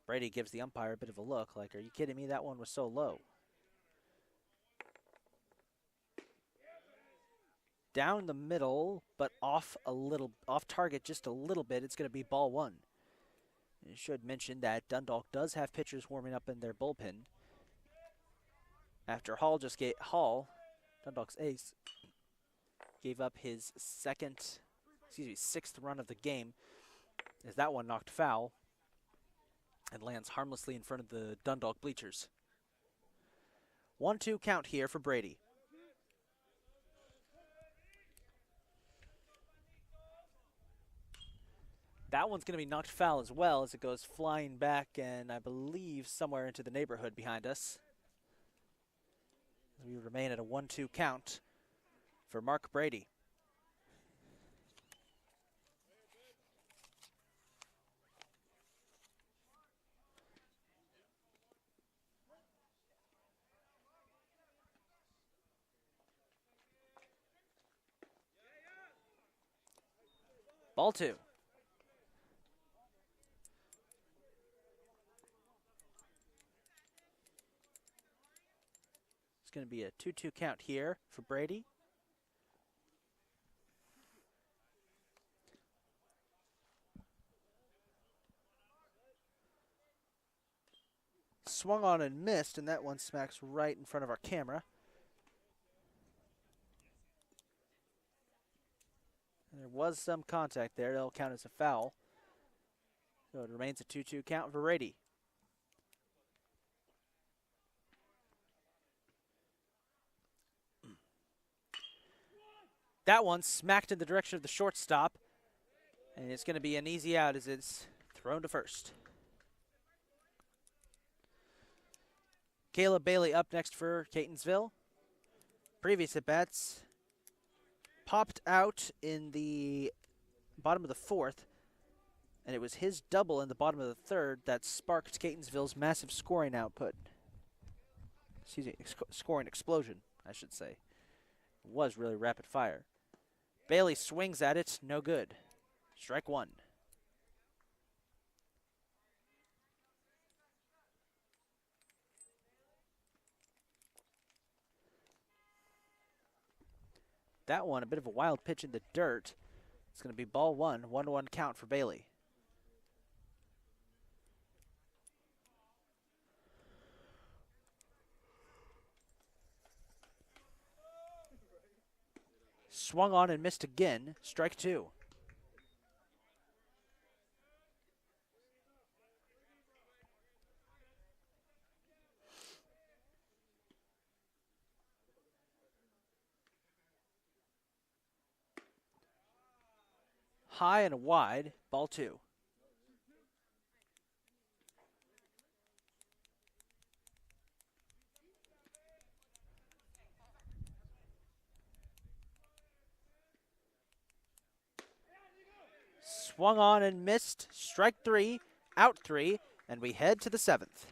Brady gives the umpire a bit of a look like, are you kidding me? That one was so low. Down the middle, but off target just a little bit. It's going to be ball 1. I should mention that Dundalk does have pitchers warming up in their bullpen. After Dundalk's ace, gave up his sixth run of the game as that one knocked foul. and lands harmlessly in front of the Dundalk bleachers. 1-2 count here for Brady. That one's going to be knocked foul as well as it goes flying back and I believe somewhere into the neighborhood behind us. We remain at a 1-2 count for Mark Brady. Ball 2. It's going to be a 2-2 count here for Brady. Swung on and missed, and that one smacks right in front of our camera. And there was some contact there. That'll count as a foul. So it remains a 2-2 count for Brady. That one smacked in the direction of the shortstop, and it's going to be an easy out as it's thrown to first. Caleb Bailey up next for Catonsville. Previous at-bats popped out in the bottom of the fourth, and it was his double in the bottom of the third that sparked Catonsville's massive scoring output. Excuse me, scoring explosion, I should say. It was really rapid fire. Bailey swings at it, no good. Strike one. That one, a bit of a wild pitch in the dirt. It's going to be ball 1, 1-1 count for Bailey. Swung on and missed again. Strike 2. High and wide, ball 2. Swung on and missed. Strike 3, out 3, and we head to the 7th.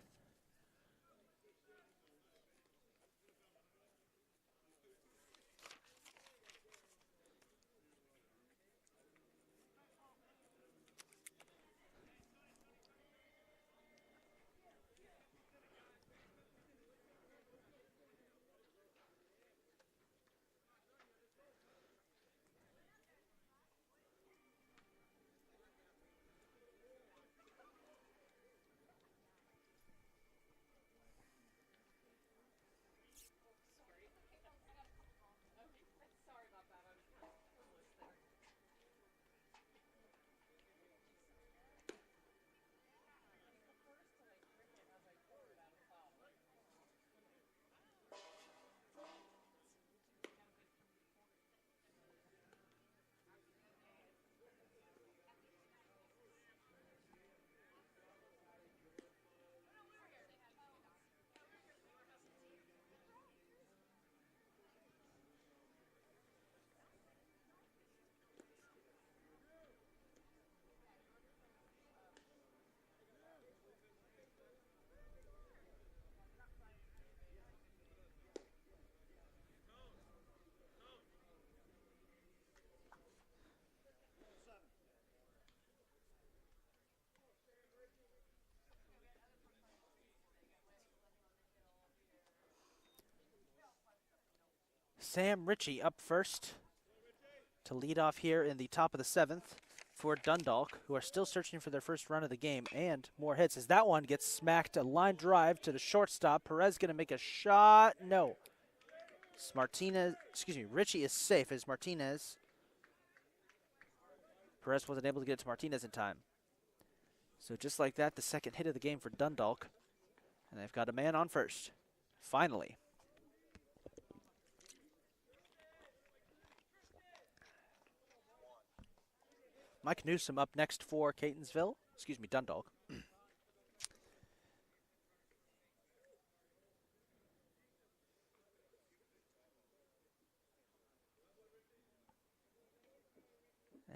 Sam Ritchie up first to lead off here in the top of the 7th for Dundalk, who are still searching for their first run of the game and more hits as that one gets smacked. A line drive to the shortstop. Perez going to make a shot. No. It's Martinez, excuse me, Ritchie is safe as Martinez. Perez wasn't able to get it to Martinez in time. So just like that, the second hit of the game for Dundalk. And they've got a man on first. Finally. Mike Newsom up next for Catonsville. Excuse me, Dundalk.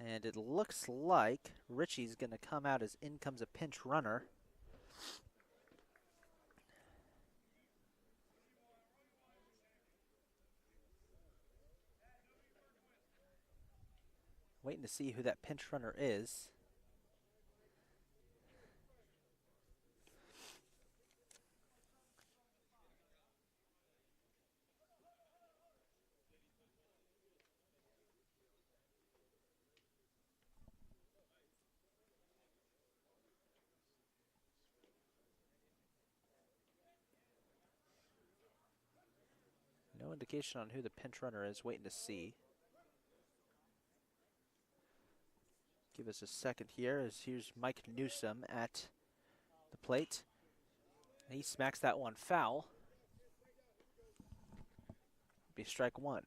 And it looks like Richie's going to come out as in comes a pinch runner. Waiting to see who that pinch runner is. No indication on who the pinch runner is. Waiting to see. Give us a second here as here's Mike Newsom at the plate. He smacks that one foul. Be strike one.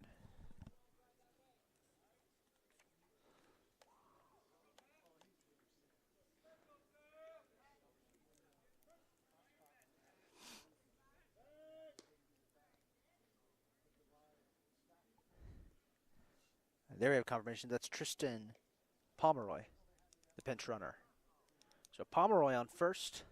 There we have confirmation. That's Tristan Pomeroy, the pinch runner. So Pomeroy on first.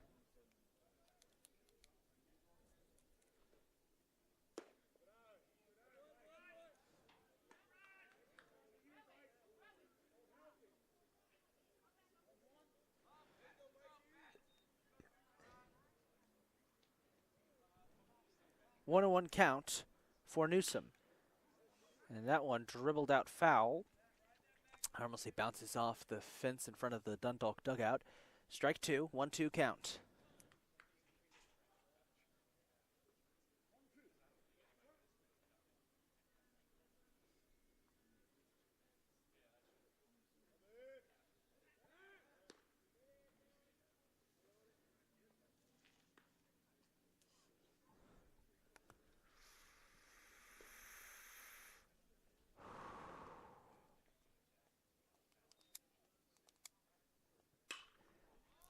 One and one count for Newsom. And that one dribbled out foul. Harmlessly bounces off the fence in front of the Dundalk dugout. Strike two, 1-2 count.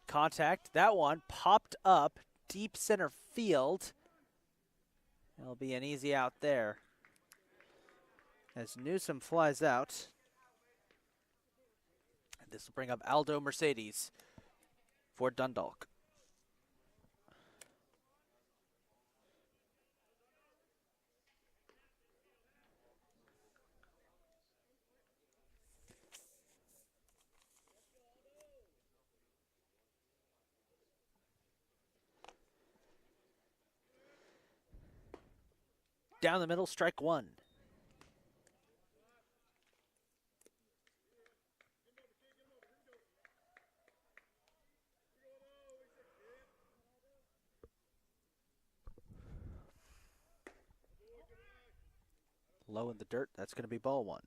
Contact. That one popped up deep center field. It'll be an easy out there as Newsom flies out. And this will bring up Aldo Mercedes for Dundalk. Down the middle, strike one. Low in the dirt, that's going to be ball one.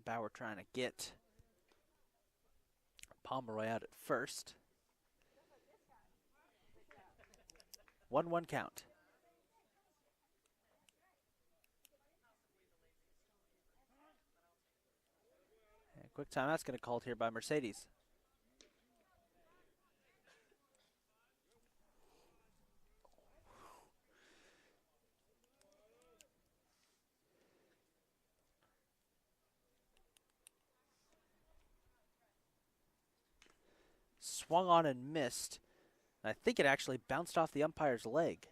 Bauer trying to get Pomeroy out at first. 1-1 count. And quick timeout's going to be called here by Mercedes. Swung on and missed. I think it actually bounced off the umpire's leg.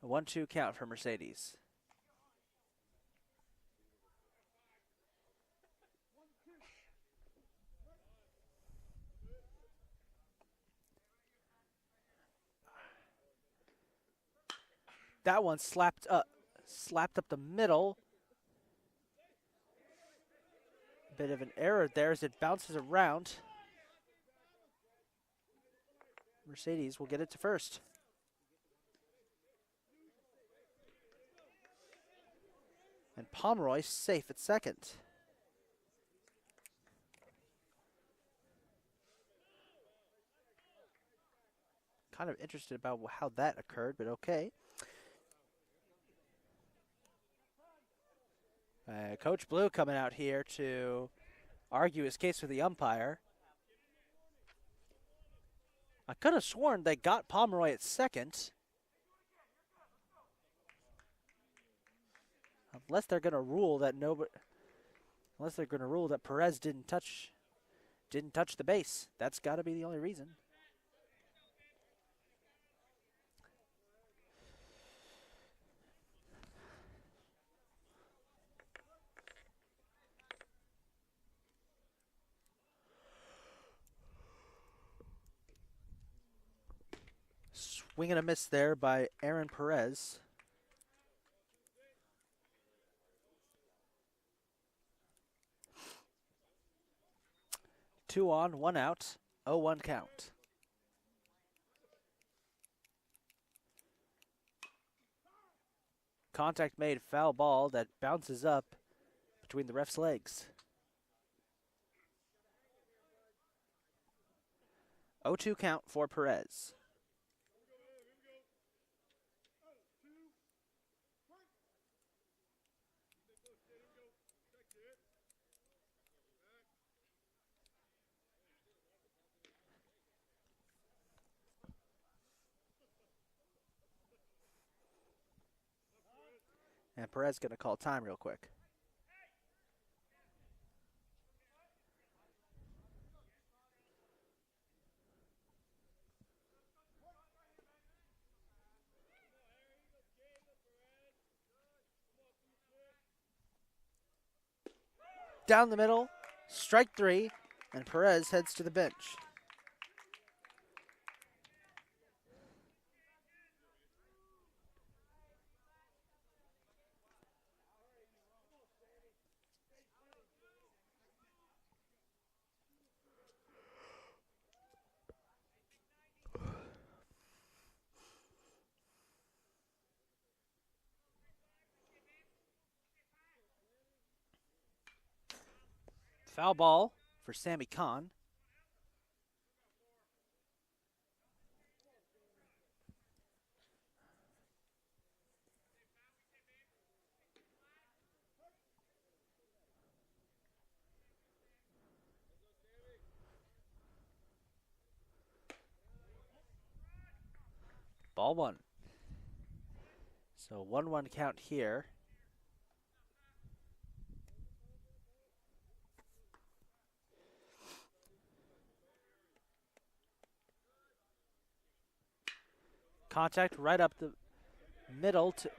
A 1-2 count for Mercedes. That one slapped up the middle. Bit of an error there as it bounces around. Mercedes will get it to first. And Pomeroy safe at second. Kind of interested about how that occurred, but okay. Coach Blue coming out here to argue his case with the umpire. I could have sworn they got Pomeroy at second. Unless they're going to rule that unless they're going to rule that Perez didn't touch the base. That's got to be the only reason. Swing and a miss there by Aaron Perez. Two on, one out, 0-1 count. Contact made, foul ball that bounces up between the ref's legs. 0-2 count for Perez. And Perez going to call time real quick. Down the middle, strike three, and Perez heads to the bench. Foul ball for Sammy Kahn. Ball one. So 1-1 count here. Contact right up the middle to,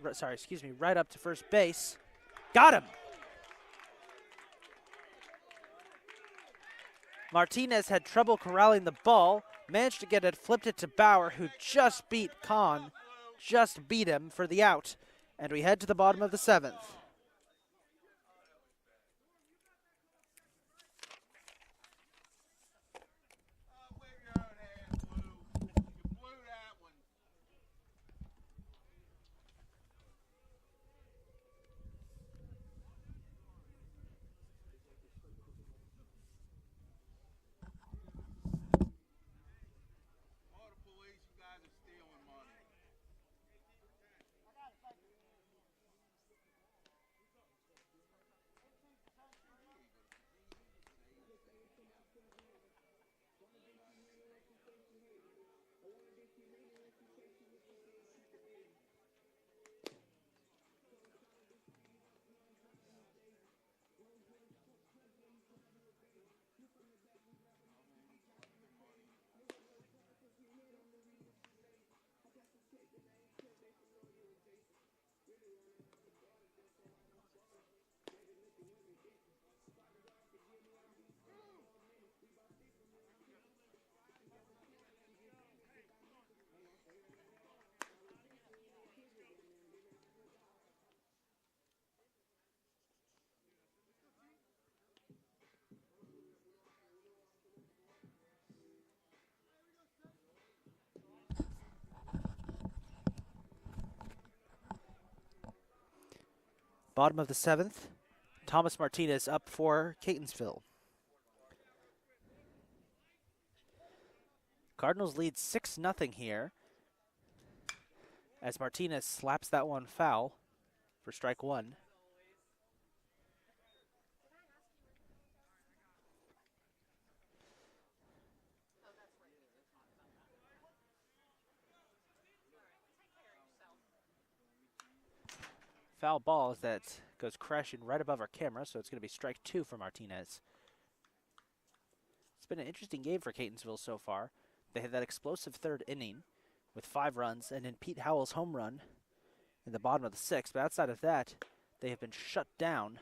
right up to first base. Got him. Martinez had trouble corralling the ball, managed to get it, flipped it to Bauer, who just beat Kahn, just beat him for the out. And we head to the bottom of the seventh. Bottom of the 7th, Thomas Martinez up for Catonsville. Cardinals lead 6-0 here as Martinez slaps that one foul for strike one. Foul ball as that goes crashing right above our camera, so it's going to be strike two for Martinez. It's been an interesting game for Catonsville so far. They had that explosive third inning with 5 runs, and then Pete Howell's home run in the bottom of the 6th. But outside of that, they have been shut down.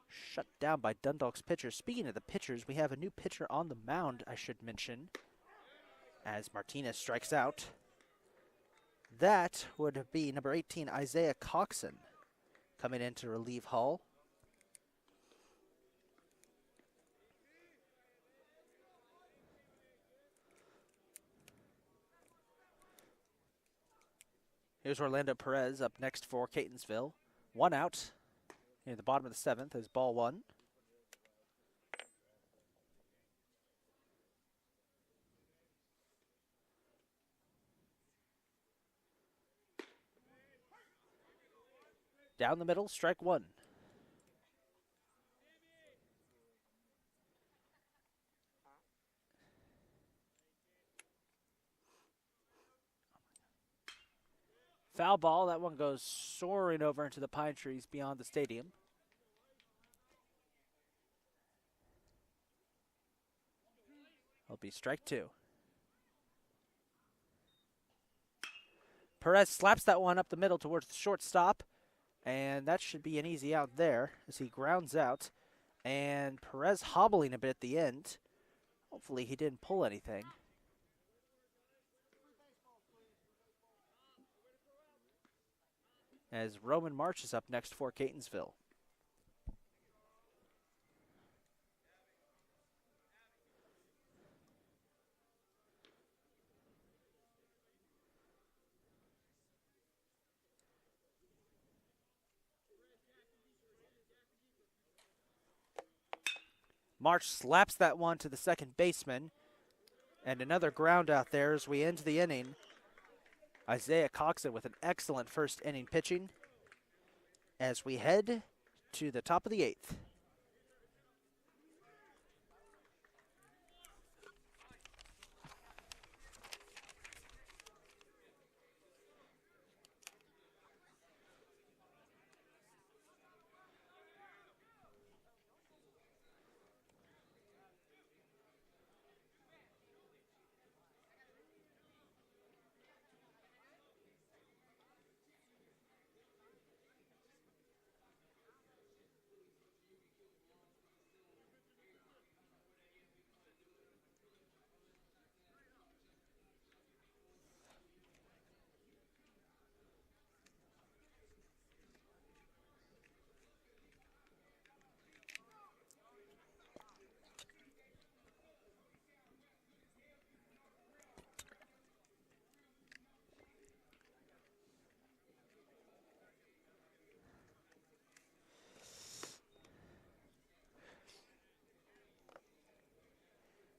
Shut down by Dundalk's pitchers. Speaking of the pitchers, we have a new pitcher on the mound, I should mention, as Martinez strikes out. That would be number 18, Isaiah Coxson, coming in to relieve Hull. Here's Orlando Perez up next for Catonsville. 1 out near the bottom of the 7th as ball 1. Down the middle, strike 1. Foul ball, that one goes soaring over into the pine trees beyond the stadium. It'll be strike 2. Perez slaps that one up the middle towards the shortstop, and that should be an easy out there as he grounds out. And Perez hobbling a bit at the end. Hopefully he didn't pull anything. As Roman March is up next for Catonsville. March slaps that one to the second baseman. And another ground out there as we end the inning. Isaiah Coxson with an excellent first inning pitching as we head to the top of the 8th.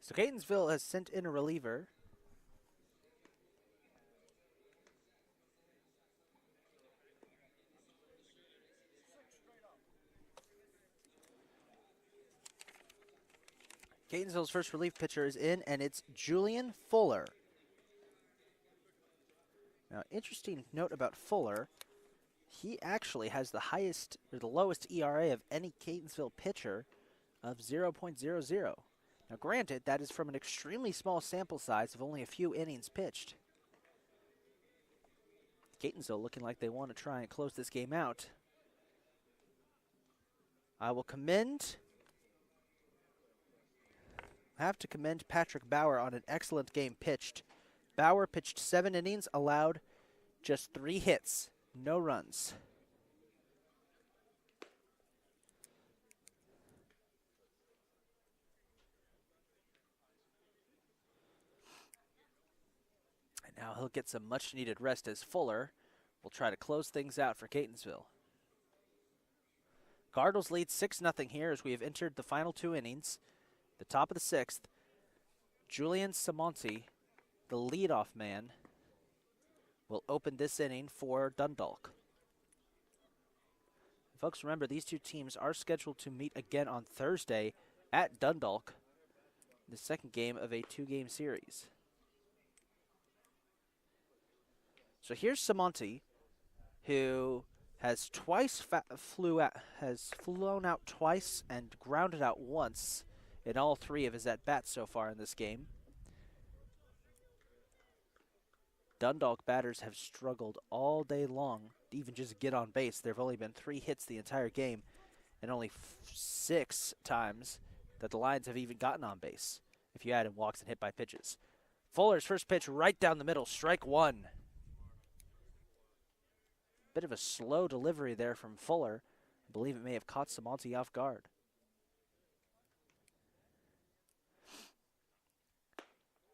So Catonsville has sent in a reliever. Catonsville's first relief pitcher is in, and it's Julian Fuller. Now, interesting note about Fuller, he actually has the highest or the lowest ERA of any Catonsville pitcher of 0.00. Now, granted, that is from an extremely small sample size of only a few innings pitched. Catonsville looking like they want to try and close this game out. I will have to commend Patrick Bauer on an excellent game pitched. Bauer pitched 7 innings, allowed just 3 hits, no runs. Now he'll get some much-needed rest as Fuller will try to close things out for Catonsville. Cardinals lead 6-0 here as we have entered the final 2 innings. The top of the 6th, Julian Samonti, the leadoff man, will open this inning for Dundalk. Folks, remember, these 2 teams are scheduled to meet again on Thursday at Dundalk, the second game of a 2-game series. So here's Samonti, who has flown out twice and grounded out once in all 3 of his at-bats so far in this game. Dundalk batters have struggled all day long to even just get on base. There have only been 3 hits the entire game, and only 6 times that the Lions have even gotten on base, if you add in walks and hit by pitches. Fuller's first pitch right down the middle, strike 1. Bit of a slow delivery there from Fuller. I believe it may have caught Samonti off guard.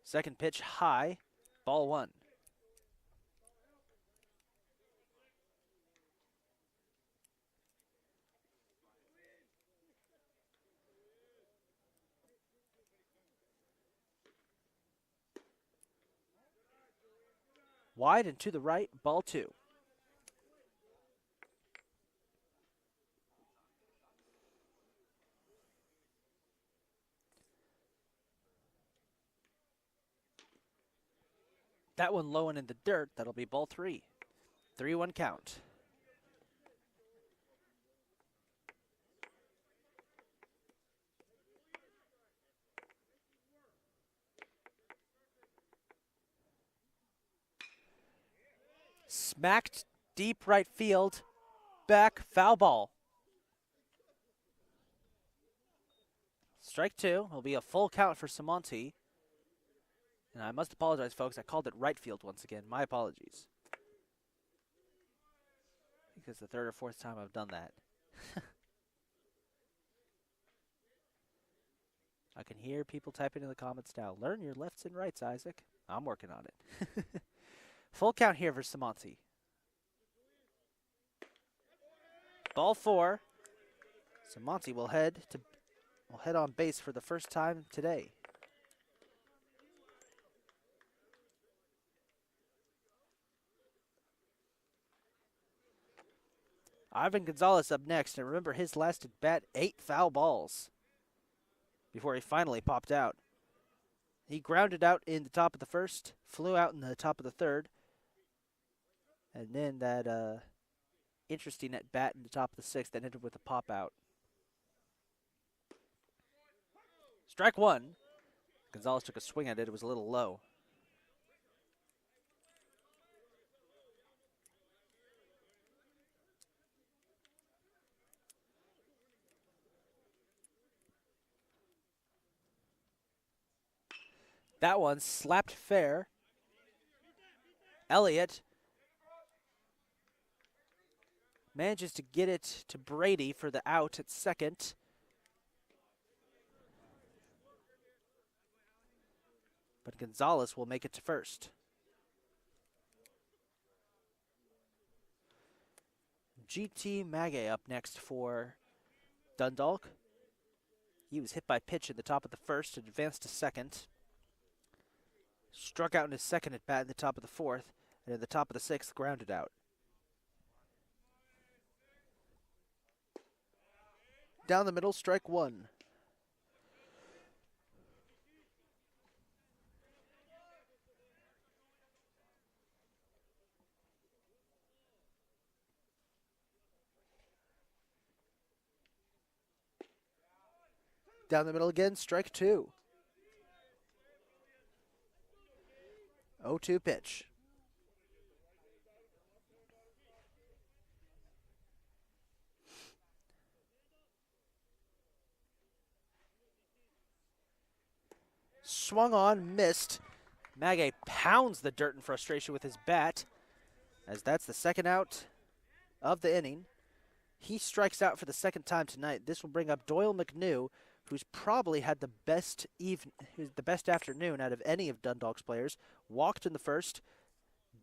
Second pitch high, ball 1. Wide and to the right, ball 2. That one low and in the dirt. That'll be ball 3. 3-1 count. Smacked deep right field. Back, foul ball. Strike 2. Will be a full count for Samonti. And I must apologize, folks. I called it right field once again. My apologies. I think it's the 3rd or 4th time I've done that. I can hear people typing in the comments now. Learn your lefts and rights, Isaac. I'm working on it. Full count here for Samonti. Ball 4. Samonti will head on base for the first time today. Ivan Gonzalez up next, and remember his last at bat, 8 foul balls before he finally popped out. He grounded out in the top of the 1st, flew out in the top of the 3rd, and then that interesting at bat in the top of the 6th that ended with a pop out. Strike 1. Gonzalez took a swing at it. It was a little low. That one slapped fair. Elliott manages to get it to Brady for the out at second. But Gonzalez will make it to first. GT Magay up next for Dundalk. He was hit by pitch in the top of the 1st and advanced to second. Struck out in his second at bat in the top of the 4th, and in the top of the 6th, grounded out. Down the middle, strike 1. Down the middle again, strike 2. 0-2 pitch. Swung on, missed. Magay pounds the dirt in frustration with his bat, as that's the second out of the inning. He strikes out for the second time tonight. This will bring up Doyle McNew who's probably had the best afternoon out of any of Dundalk's players, walked in the first,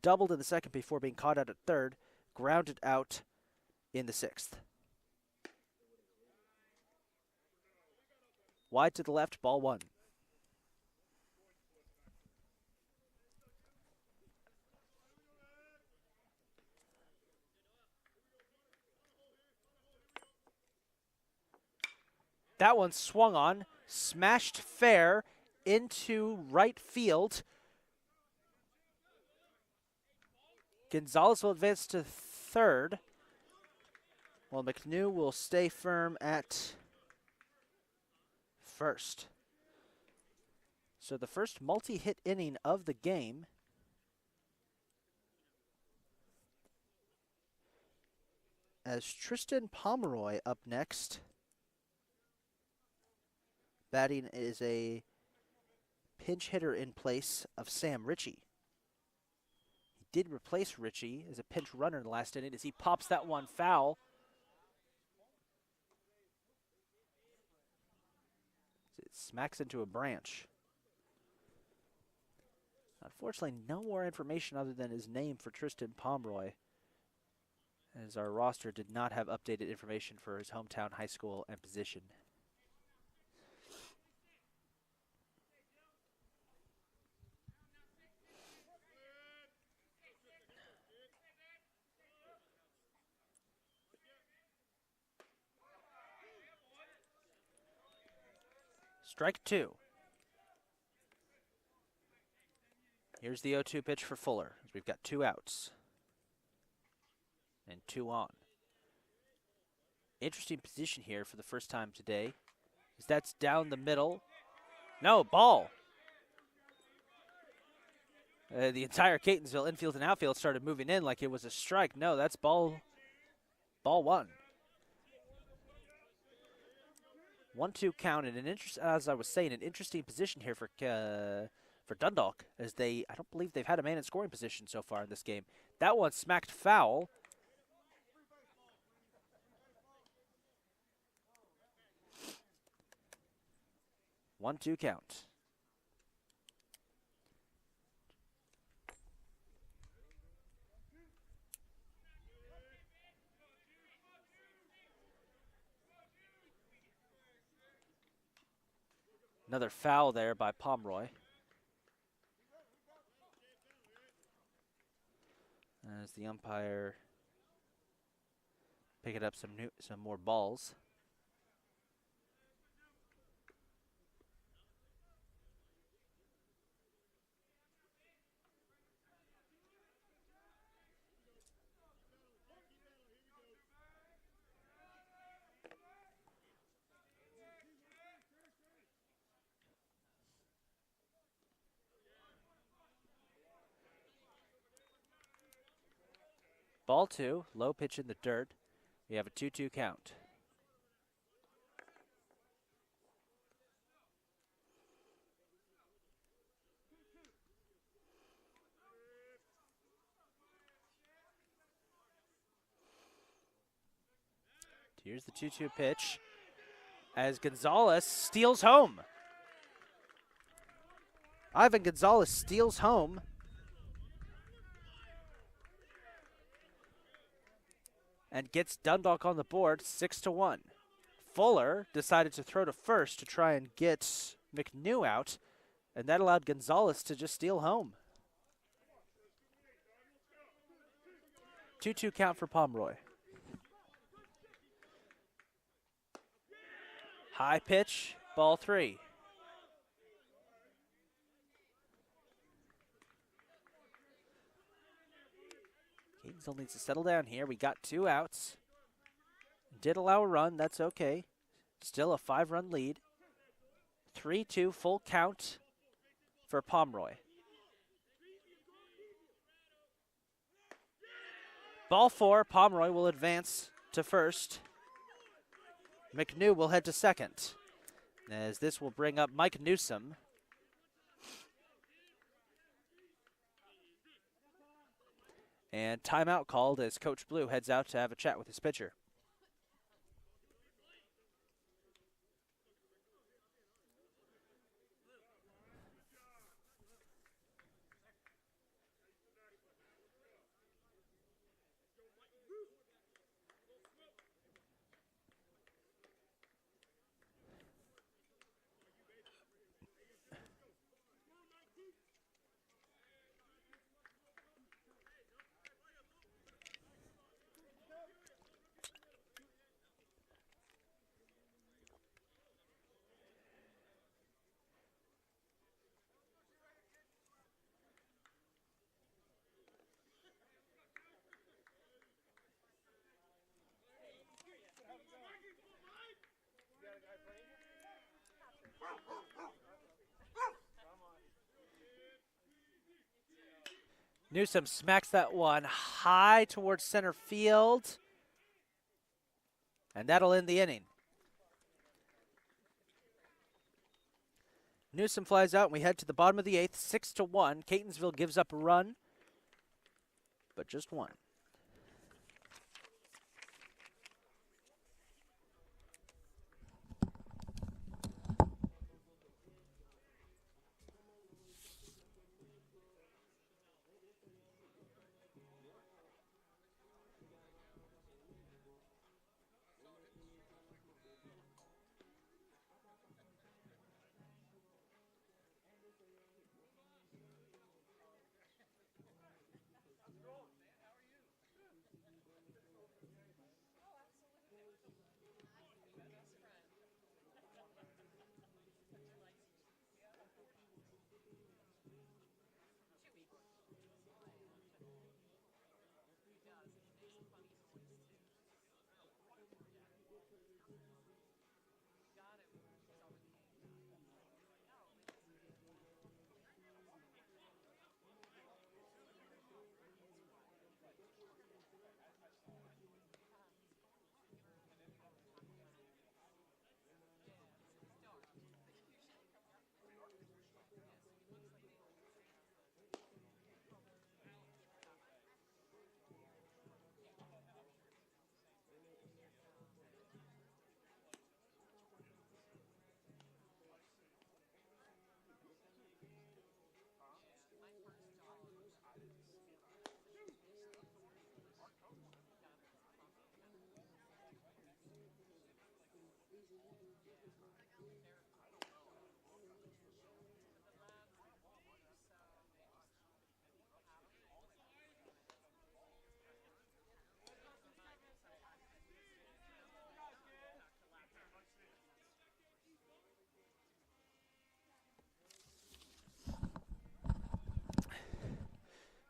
doubled in the second before being caught out at third, grounded out in the sixth. Wide to the left, ball one. That one swung on, smashed fair into right field. Gonzalez will advance to third, while McNew will stay firm at first. So the first multi-hit inning of the game. As Tristan Pomeroy up next. Batting is a pinch hitter in place of Sam Ritchie. He did replace Ritchie as a pinch runner in the last inning as he pops that one foul. It smacks into a branch. Unfortunately, no more information other than his name for Tristan Pomeroy, as our roster did not have updated information for his hometown high school and position. Strike two. Here's the 0-2 pitch for Fuller. We've got 2 outs and 2 on. Interesting position here for the first time today, as that's down the middle. No, ball. The entire Catonsville infield and outfield started moving in like it was a strike. No, that's ball 1. 1-2 count, and as I was saying, an interesting position here for Dundalk, as I don't believe they've had a man in scoring position so far in this game. That one smacked foul. One, 2 count. Another foul there by Pomeroy. As the umpire picking up some more balls. Ball 2, low pitch in the dirt. We have a 2-2 count. Here's the 2-2 pitch as Gonzalez steals home. Ivan Gonzalez steals home. And gets Dundalk on the board 6-1. Fuller decided to throw to first to try and get McNew out, and that allowed Gonzalez to just steal home. 2-2 count for Pomeroy. High pitch, ball 3. Catonsville needs to settle down here. We got 2 outs. Did allow a run. That's okay. Still a 5-run lead. 3-2 full count for Pomeroy. Ball 4. Pomeroy will advance to first. McNew will head to second, as this will bring up Mike Newsom. And timeout called as Coach Blue heads out to have a chat with his pitcher. Newsom smacks that one high towards center field. And that'll end the inning. Newsom flies out, and we head to the bottom of the 8th, 6-1. Catonsville gives up a run, but just one.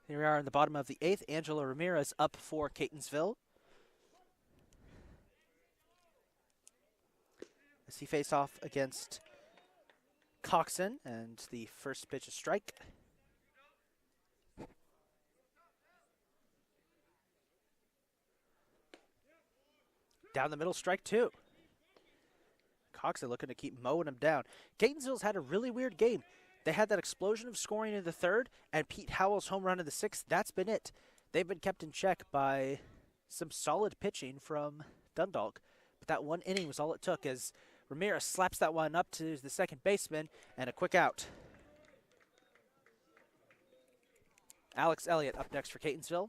Here we are in the bottom of the 8th. Angelo Ramirez up for Catonsville. As he face off against Coxson, and the first pitch is strike. Down the middle, strike 2. Coxson looking to keep mowing him down. Catonsville's had a really weird game. They had that explosion of scoring in the 3rd, and Pete Howell's home run in the 6th. That's been it. They've been kept in check by some solid pitching from Dundalk. But that one inning was all it took, as Ramirez slaps that one up to the second baseman, and a quick out. Alex Elliott up next for Catonsville.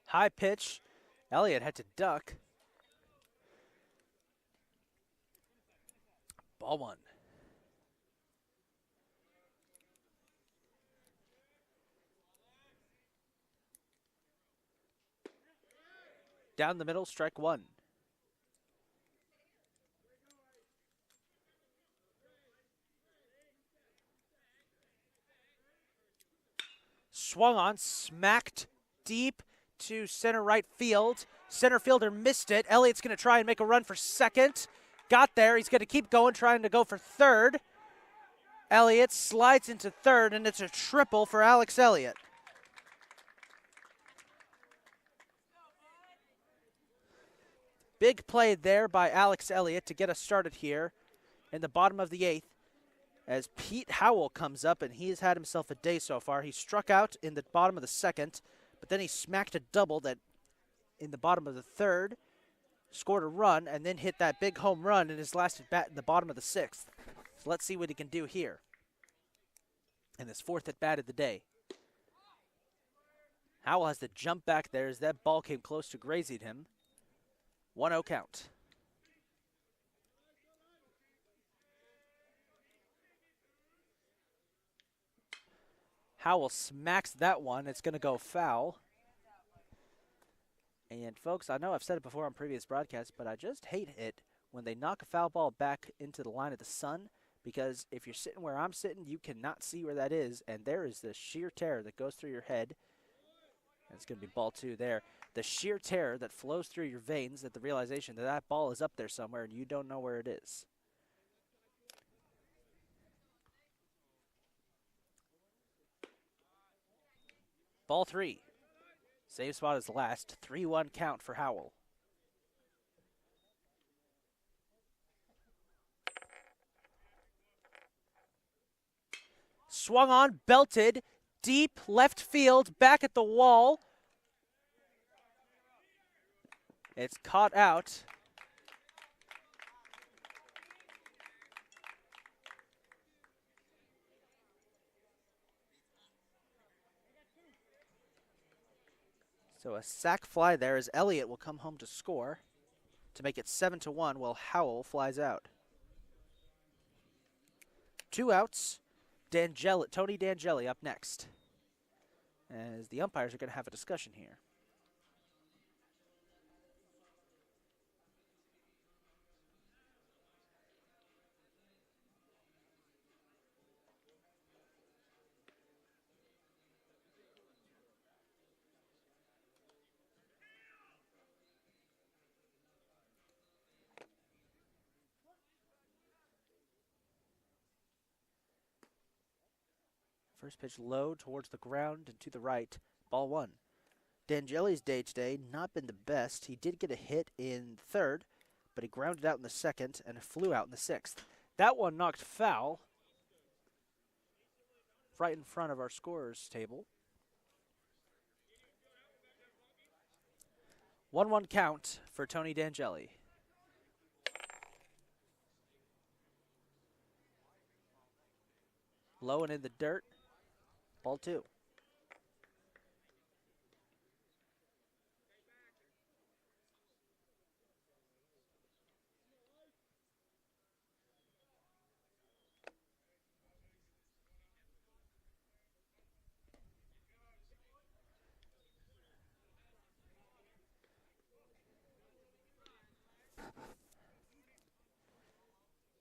High pitch. Elliott had to duck. Ball 1. Down the middle, strike 1. Swung on, smacked deep to center right field. Center fielder missed it. Elliott's going to try and make a run for second. Got there. He's going to keep going, trying to go for third. Elliott slides into third, and it's a triple for Alex Elliott. Big play there by Alex Elliott to get us started here in the bottom of the 8th. As Pete Howell comes up, and he's had himself a day so far. He struck out in the bottom of the 2nd. But then he smacked a double that in the bottom of the 3rd, scored a run, and then hit that big home run in his last at bat in the bottom of the 6th. So let's see what he can do here in this 4th at bat of the day. Howell has to jump back there as that ball came close to grazing him. 1-0 count. Howell smacks that one. It's going to go foul. And folks, I know I've said it before on previous broadcasts, but I just hate it when they knock a foul ball back into the line of the sun, because if you're sitting where I'm sitting, you cannot see where that is, and there is this sheer terror that goes through your head. It's going to be ball 2 there. The sheer terror that flows through your veins at the realization that that ball is up there somewhere and you don't know where it is. Ball 3. Save spot is last. 3-1 count for Howell. Swung on, belted, deep left field, back at the wall. It's caught out. So a sac fly there as Elliott will come home to score to make it 7-1 while Howell flies out. 2 outs. Tony D'Angeli up next, as the umpires are going to have a discussion here. First pitch low towards the ground and to the right. Ball 1. D'Angeli's day today not been the best. He did get a hit in third, but he grounded out in the second and flew out in the sixth. That one knocked foul right in front of our scorers table. 1-1 count for Tony D'Angeli. Low and in the dirt. Ball 2.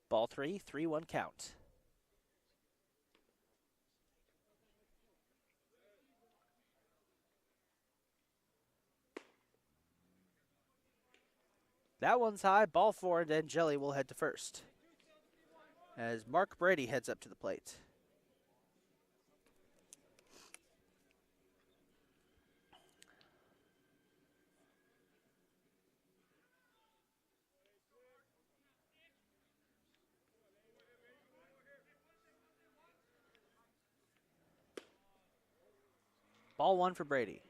Ball 3, 3-1 count. That one's high. Ball 4, and D'Angeli will head to first, as Mark Brady heads up to the plate. Ball 1 for Brady.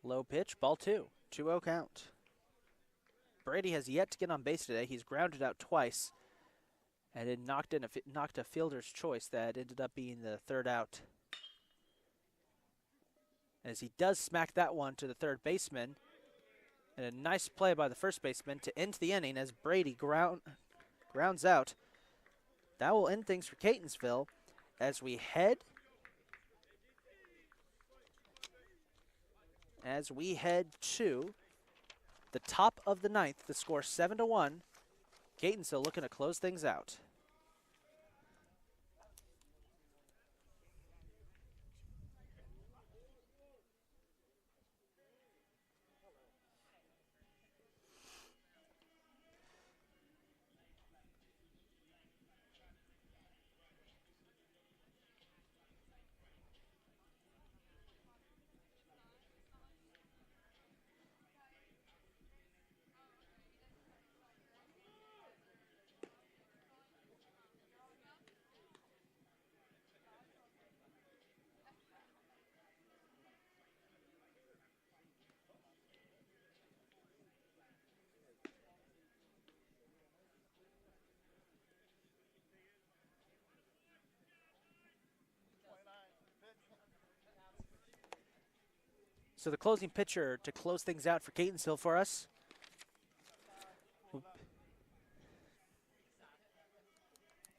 Low pitch, ball 2. 2-0 count. Brady has yet to get on base today. He's grounded out twice, and it knocked a fielder's choice that ended up being the third out, as he does smack that one to the third baseman. And a nice play by the first baseman to end the inning as Brady grounds out. That will end things for Catonsville as we head to the top of the ninth. The score 7-1. Catonsville looking to close things out. So the closing pitcher to close things out for Catonsville for us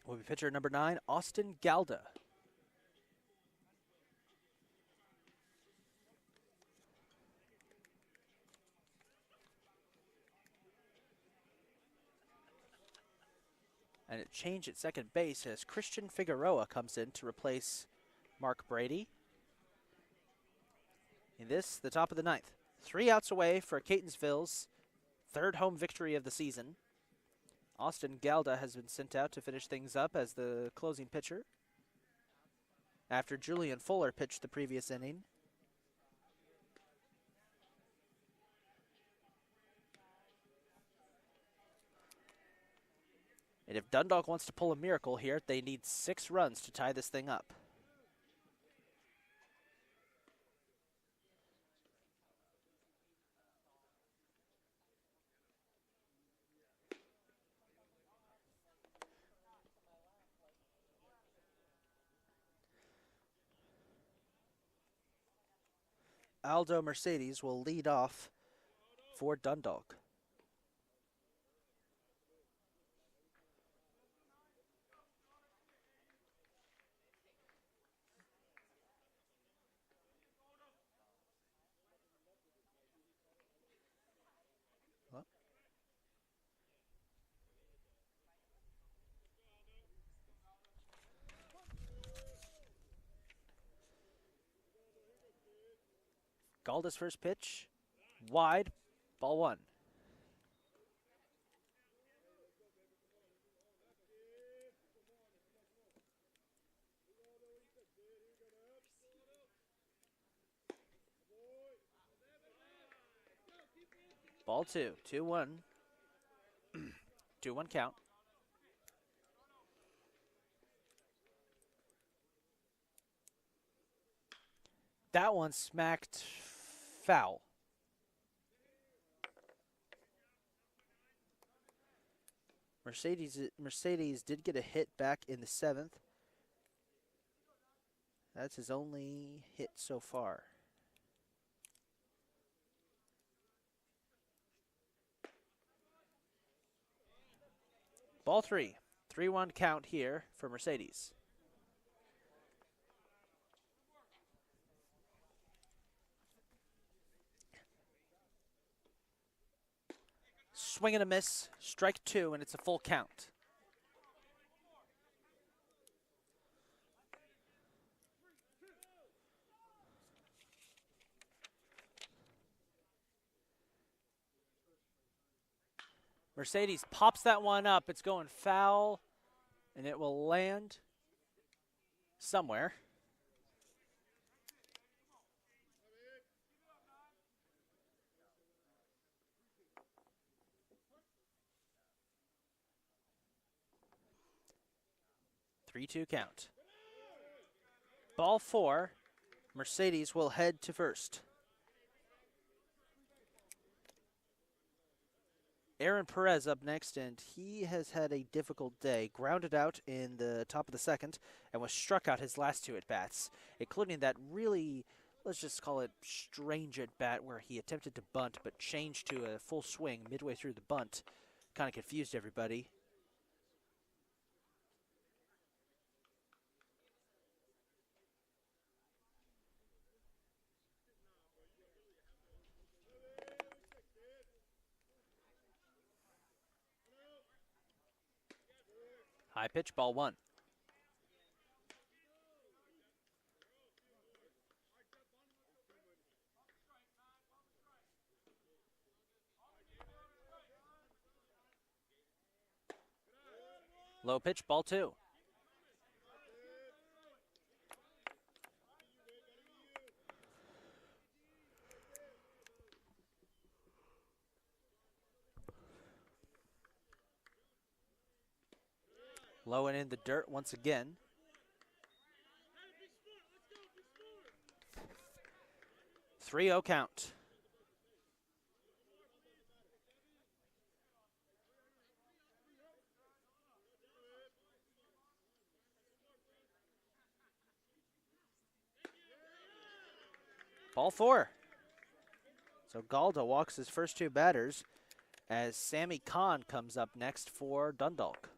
will be pitcher number 9, Austin Galda. And a change at second base as Christian Figueroa comes in to replace Mark Brady. In this, the top of the 9th. 3 outs away for Catonsville's 3rd home victory of the season. Austin Galda has been sent out to finish things up as the closing pitcher after Julian Fuller pitched the previous inning. And if Dundalk wants to pull a miracle here, they need 6 runs to tie this thing up. Aldo Mercedes will lead off for Dundalk. Galda's first pitch, wide, ball 1. Ball 2, 2-1. 2-1 count. That one smacked foul. Mercedes did get a hit back in the 7th. That's his only hit so far. Ball 3. 3-1 count here for Mercedes. Swing and a miss, strike 2, and it's a full count. Mercedes pops that one up. It's going foul, and it will land somewhere. Three-two count. Ball 4. Mercedes will head to first. Aaron Perez up next, and he has had a difficult day. Grounded out in the top of the 2nd and was struck out his last 2 at-bats, including that really, let's just call it strange at-bat where he attempted to bunt but changed to a full swing midway through the bunt. Kind of confused everybody. High pitch, ball 1. Low pitch, ball 2. Low and in the dirt once again. Three-oh count. Ball 4. So Galda walks his first 2 batters as Sammy Kahn comes up next for Dundalk.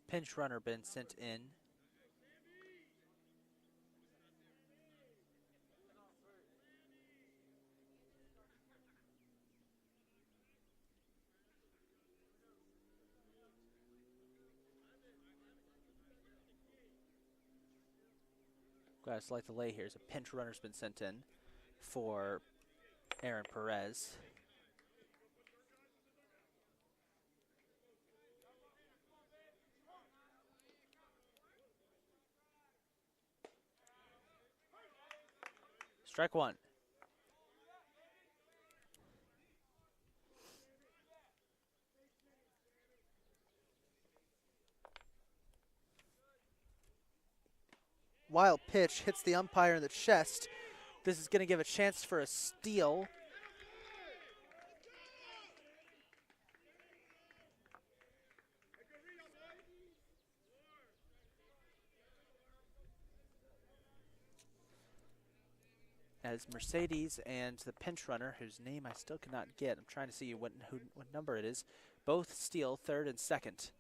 pinch runner been sent in. Got to select the lay here. A pinch runner's been sent in for Aaron Perez. Strike one. Wild pitch hits the umpire in the chest. This is going to give a chance for a steal. As Mercedes and the pinch runner, whose name I still cannot get, I'm trying to see what number it is, both steal third and second.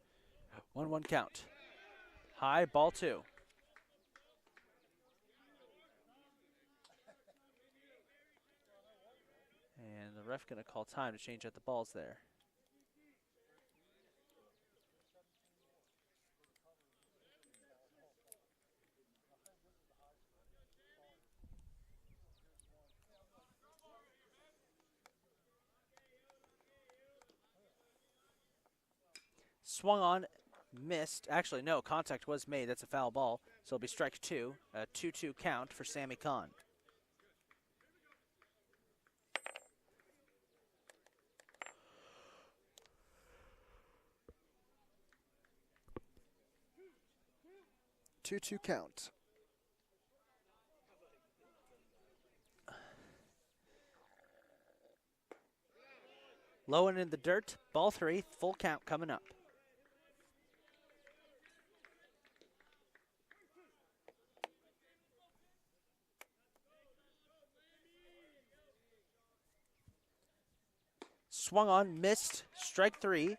1-1 count. High, ball two. And the ref going to call time to change out the balls there. Swung on, missed. Actually, no, contact was made. That's a foul ball. So it'll be strike two, a 2-2 count for Sammy Kahn. Two count. Low and in the dirt, ball three, full count coming up. Swung on, missed, strike three,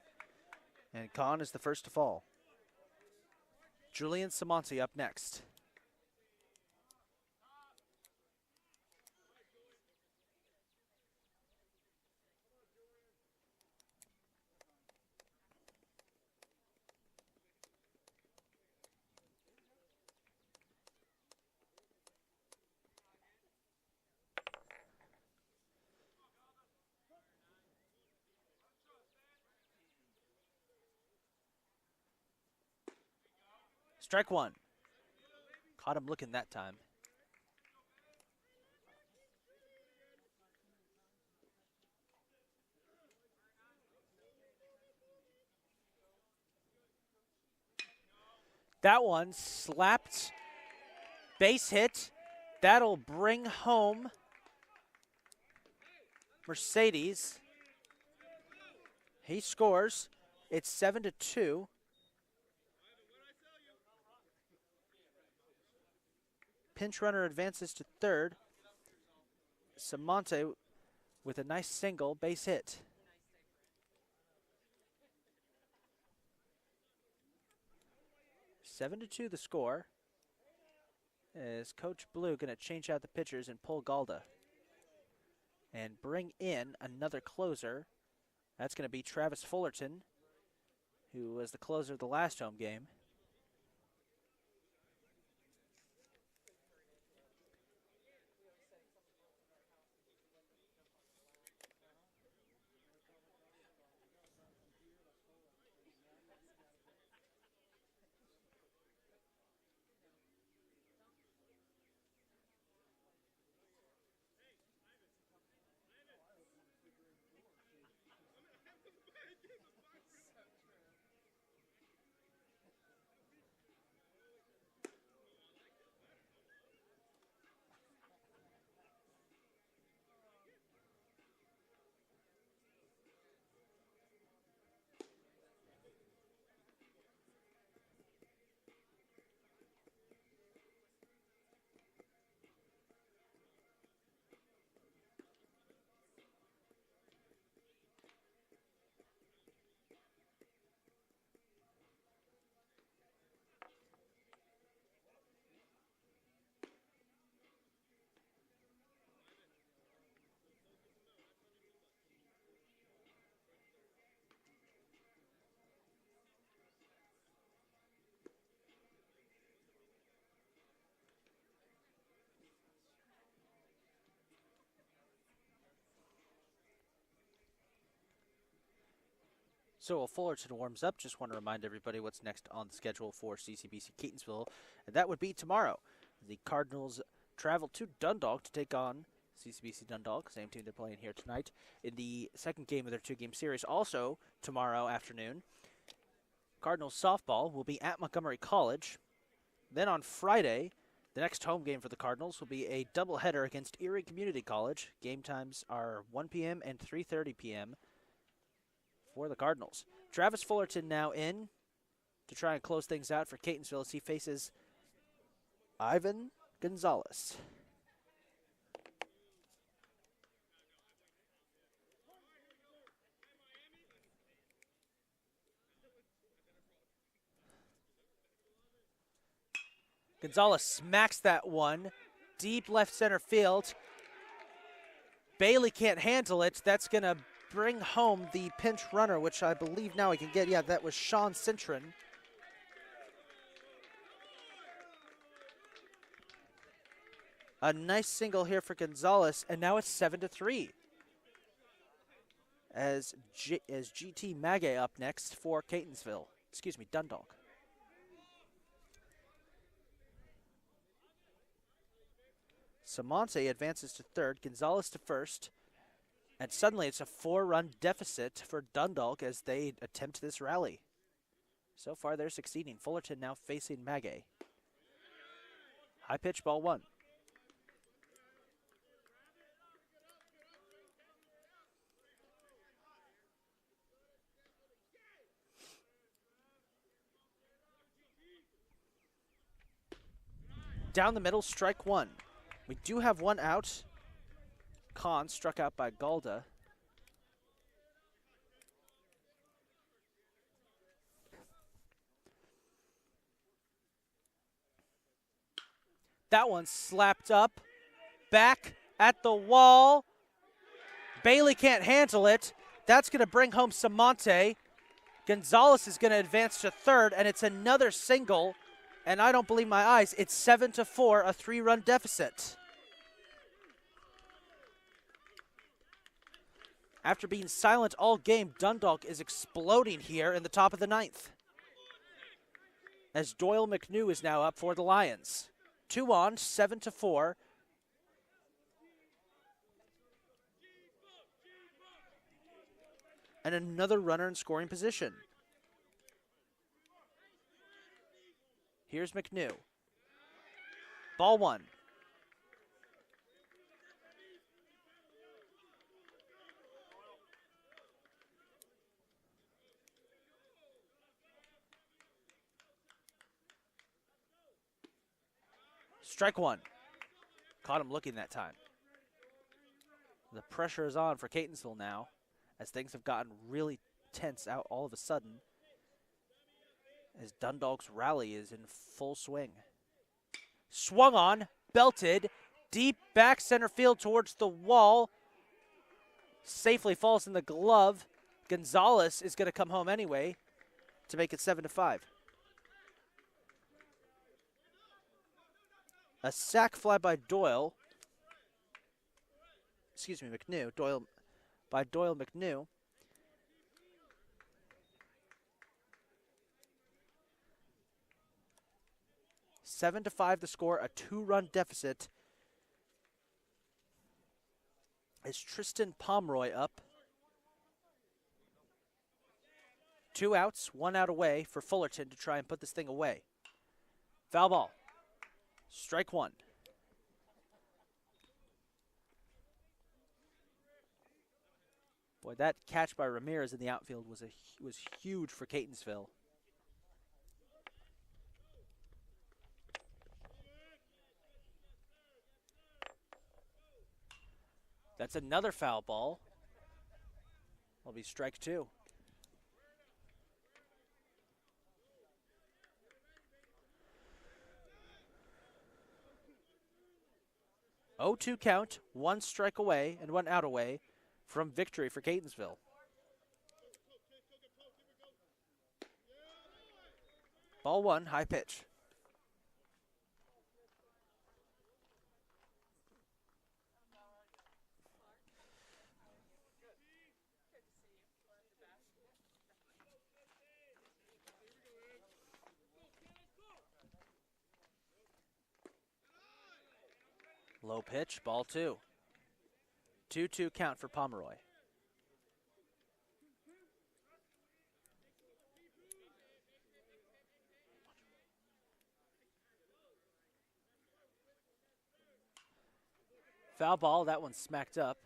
and Kahn is the first to fall. Julian Samonte up next. Strike one. Caught him looking that time. That one slapped, base hit. That'll bring home Mercedes. He scores. It's 7-2. Pinch runner advances to third. Samonte with a nice single base hit. Seven to 2 the score. Is Coach Blue going to change out the pitchers and pull Galda and bring in another closer? That's going to be Travis Fullerton, who was the closer of the last home game. So while Fullerton warms up, just want to remind everybody what's next on the schedule for CCBC Catonsville, and that would be tomorrow. The Cardinals travel to Dundalk to take on CCBC Dundalk, same team they're playing here tonight, in the second game of their two-game series. Also, tomorrow afternoon, Cardinals softball will be at Montgomery College. Then on Friday, the next home game for the Cardinals will be a doubleheader against Erie Community College. Game times are 1 p.m. and 3:30 p.m. for the Cardinals. Travis Fullerton now in to try and close things out for Catonsville as he faces Ivan Gonzalez. Gonzalez smacks that one. Deep left center field. Bailey can't handle it. That's going to bring home the pinch runner, which I believe now he can get. Yeah, that was Sean Cintron. A nice single here for Gonzalez, and now it's 7-3. As GT Maggie up next for Catonsville. Excuse me, Dundalk. Samonte advances to third, Gonzalez to first, and suddenly it's a 4-run deficit for Dundalk as they attempt this rally. So far they're succeeding. Fullerton now facing Maggie. High pitch, ball one. Down the middle, strike one. We do have one out. Kahn struck out by Galda. That one slapped up. Back at the wall. Bailey can't handle it. That's going to bring home Samonte. Gonzalez is going to advance to third, and it's another single. And I don't believe my eyes. It's 7-4, a 3-run deficit. After being silent all game, Dundalk is exploding here in the top of the ninth. As Doyle McNew is now up for the Lions. 2 on, 7-4. And another runner in scoring position. Here's McNew. Ball one. Strike one. Caught him looking that time. The pressure is on for Catonsville now as things have gotten really tense out all of a sudden as Dundalk's rally is in full swing. Swung on, belted, deep back center field towards the wall. Safely falls in the glove. Gonzalez is going to come home anyway to make it 7-5. A sac fly by Doyle. Excuse me, McNew. Doyle McNew. 7-5 the score, a 2-run deficit. Is Tristan Pomeroy up? 2 outs, 1 out away for Fullerton to try and put this thing away. Foul ball. Strike one. Boy, that catch by Ramirez in the outfield was huge for Catonsville. That's another foul ball. Will be strike two. 0-2 count, 1 strike away and 1 out away from victory for Catonsville. Ball one, high pitch. Low pitch, ball 2. 2-2 count for Pomeroy. Foul ball, that one smacked up.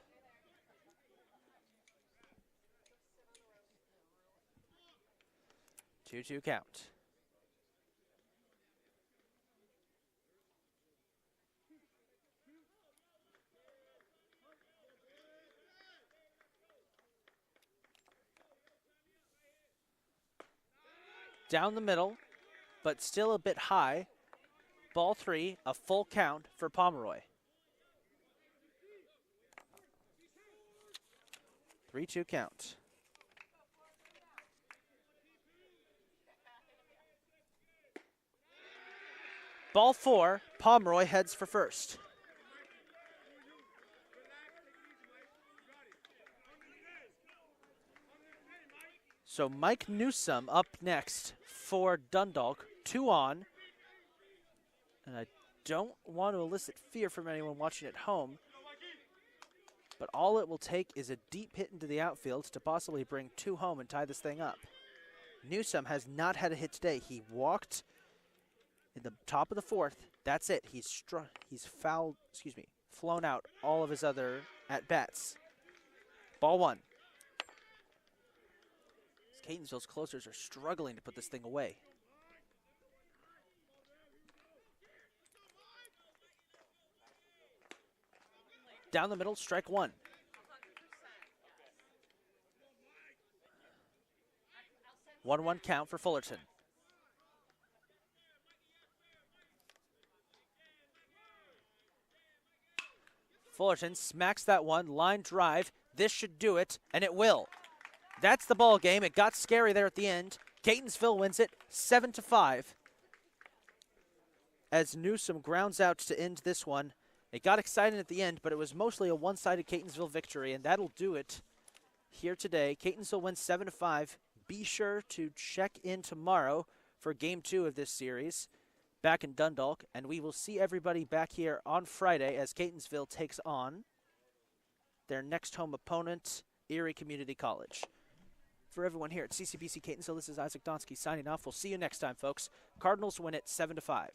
Two count. Down the middle, but still a bit high. Ball 3, a full count for Pomeroy. 3-2 count. Ball 4, Pomeroy heads for first. So Mike Newsome up next for Dundalk, 2 on. And I don't want to elicit fear from anyone watching at home, but all it will take is a deep hit into the outfield to possibly bring 2 home and tie this thing up. Newsome has not had a hit today. He walked in the top of the 4th. That's it. He's flown out all of his other at-bats. Ball 1. Catonsville's closers are struggling to put this thing away. Down the middle, strike 1. One count for Fullerton. Fullerton smacks that one, line drive. This should do it, and it will. That's the ball game. It got scary there at the end. Catonsville wins it 7-5. As Newsome grounds out to end this one. It got exciting at the end, but it was mostly a one-sided Catonsville victory, and that'll do it here today. Catonsville wins 7-5. Be sure to check in tomorrow for Game 2 of this series back in Dundalk, and we will see everybody back here on Friday as Catonsville takes on their next home opponent, Erie Community College. For everyone here at CCBC Catonsville, this is Isaac Donsky signing off. We'll see you next time, folks. Cardinals win it 7-5.